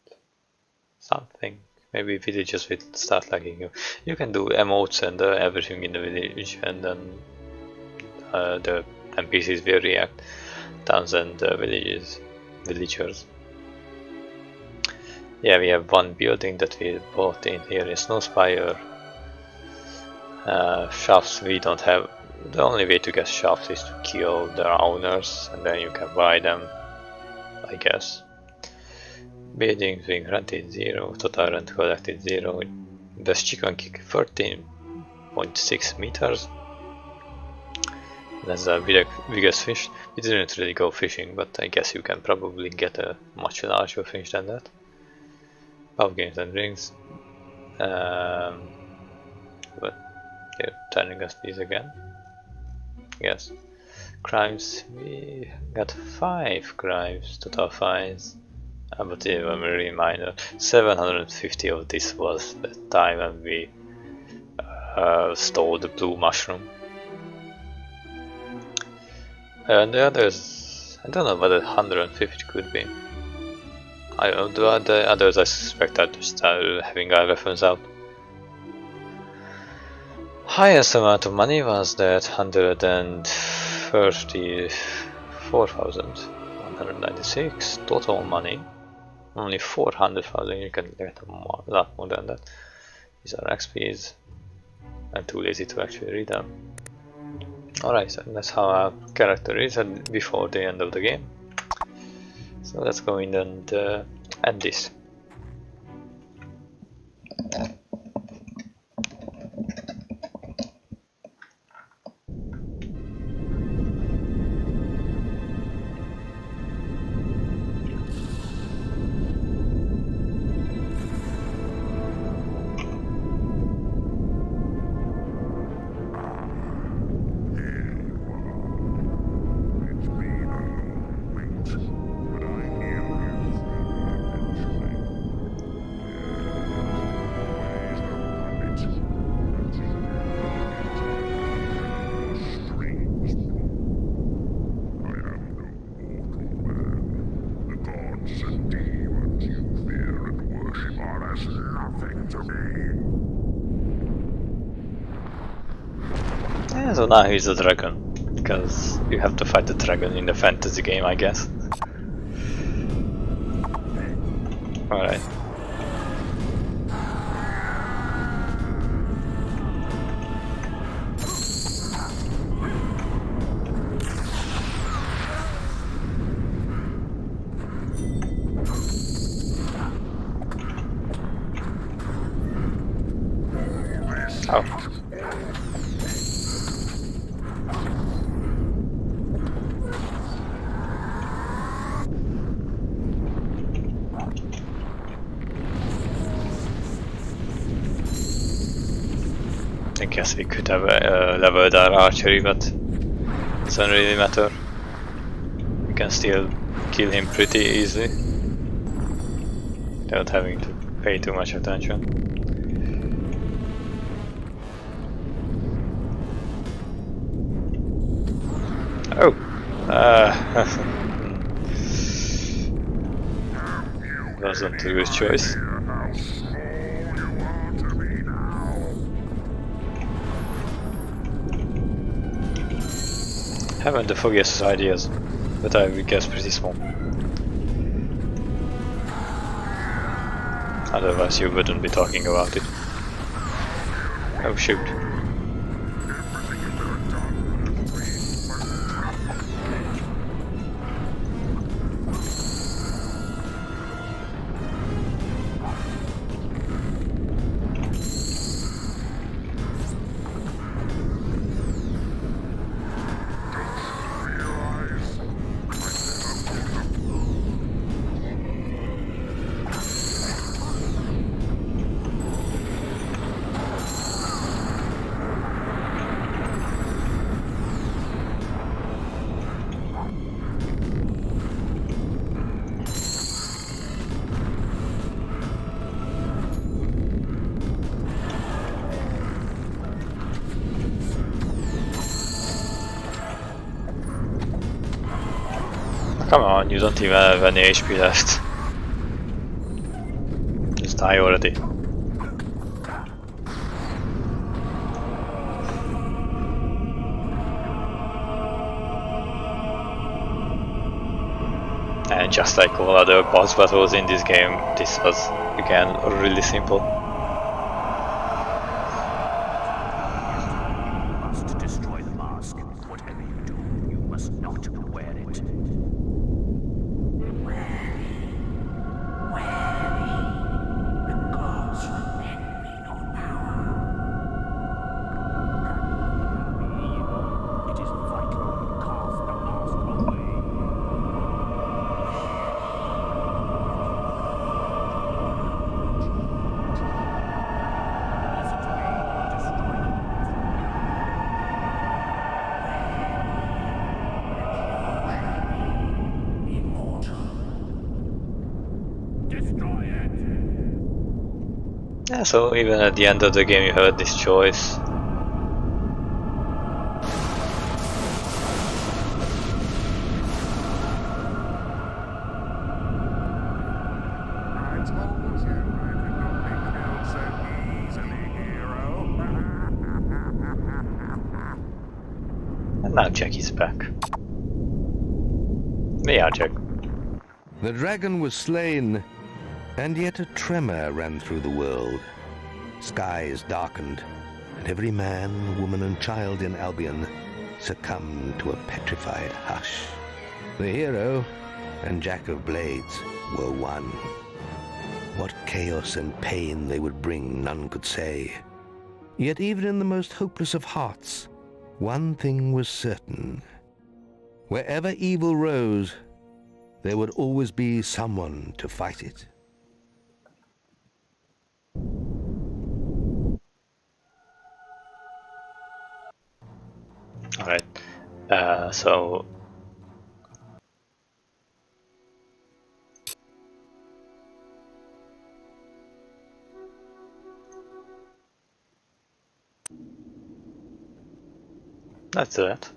something. Maybe villages will start lagging you. You can do emotes and everything in the village, and then the NPCs will react. Towns and villagers. Yeah, we have one building that we bought in here in Snowspire. Shops we don't have. The only way to get shops is to kill their owners, and then you can buy them, I guess. Buildings being rented 0, total rent collected 0. Best chicken kick 13.6 meters. That's the biggest fish. We didn't really go fishing, but I guess you can probably get a much larger fish than that. Pub games and drinks. But they're telling us these again. Yes. Crimes, we got 5 crimes, total fines. But they were very minor. 750 of this was the time when we stole the blue mushroom. And the others, I don't know what 150 could be. I don't know, the others I suspect are just having our weapons out. Highest amount of money was that 134,196 total money. Only 400,000, you can get a lot more than that. These are XPs. I'm too lazy to actually read them. Alright, so that's how our character is before the end of the game. So let's go in and end this. Yeah, so now he's a dragon. because you have to fight the dragon in the fantasy game, I guess. Alright. Oh. I guess we could have leveled our archery, but it doesn't really matter. We can still kill him pretty easily without having to pay too much attention. Oh! Wasn't a good choice. Haven't the foggiest ideas, but I would guess pretty small. Otherwise you wouldn't be talking about it. Oh shoot. Come on, you don't even have any HP left. Just die already. And just like all other boss battles in this game, this was again really simple. You must destroy the mask. Whatever you do, you must not wear it. It is vital you cast the mask away. Listen to me. Destroy the mask. Destroy it! Yeah, so even at the end of the game you had this choice. I told you I could not be killed so easily, hero. And now Jack is back. Yeah, Jack. The dragon was slain, and yet a tremor ran through the world. Skies darkened, and every man, woman, and child in Albion succumbed to a petrified hush. The hero and Jack of Blades were one. What chaos and pain they would bring, none could say. Yet even in the most hopeless of hearts, one thing was certain. Wherever evil rose, there would always be someone to fight it. Alright. So let's do that.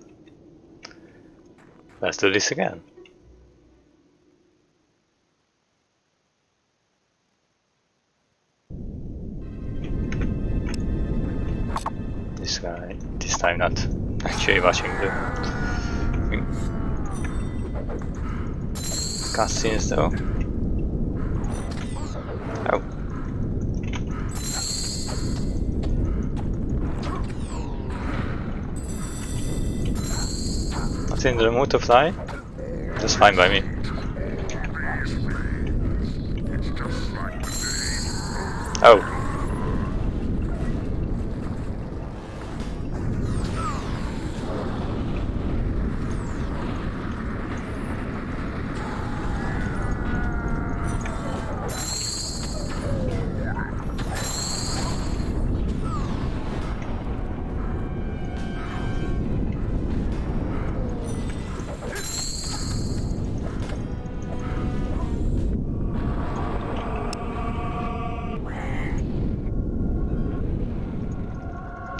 Let's do this again. This guy, this time not actually watching the cutscenes though. Oh. What's in the mood to fly? That's fine by me. Oh.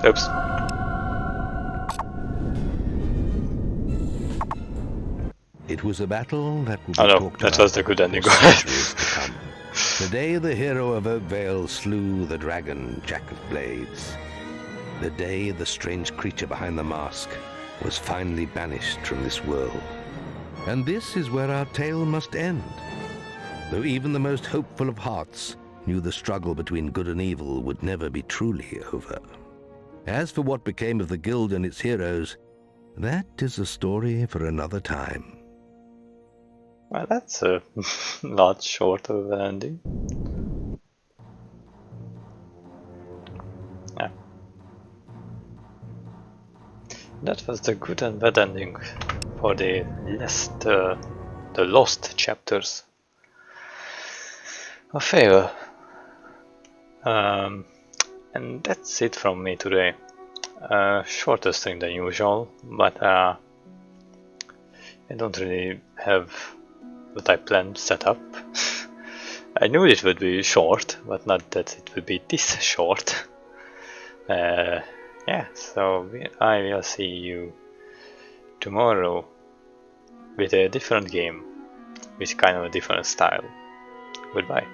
Oops. It was a battle that would Oh be no, talked that about was the good ending. for centuries to come. The day the hero of Oakvale slew the dragon, Jack of Blades. The day the strange creature behind the mask was finally banished from this world. And this is where our tale must end. Though even the most hopeful of hearts knew the struggle between good and evil would never be truly over. As for what became of the guild and its heroes, that is a story for another time. Well, that's a lot shorter of an ending. Yeah. That was the good and bad ending for the lost chapters of Fable. And that's it from me today. Shorter stream than usual, but I don't really have what I planned set up. I knew it would be short, but not that it would be this short. Yeah, so I will see you tomorrow with a different game, with kind of a different style. Goodbye.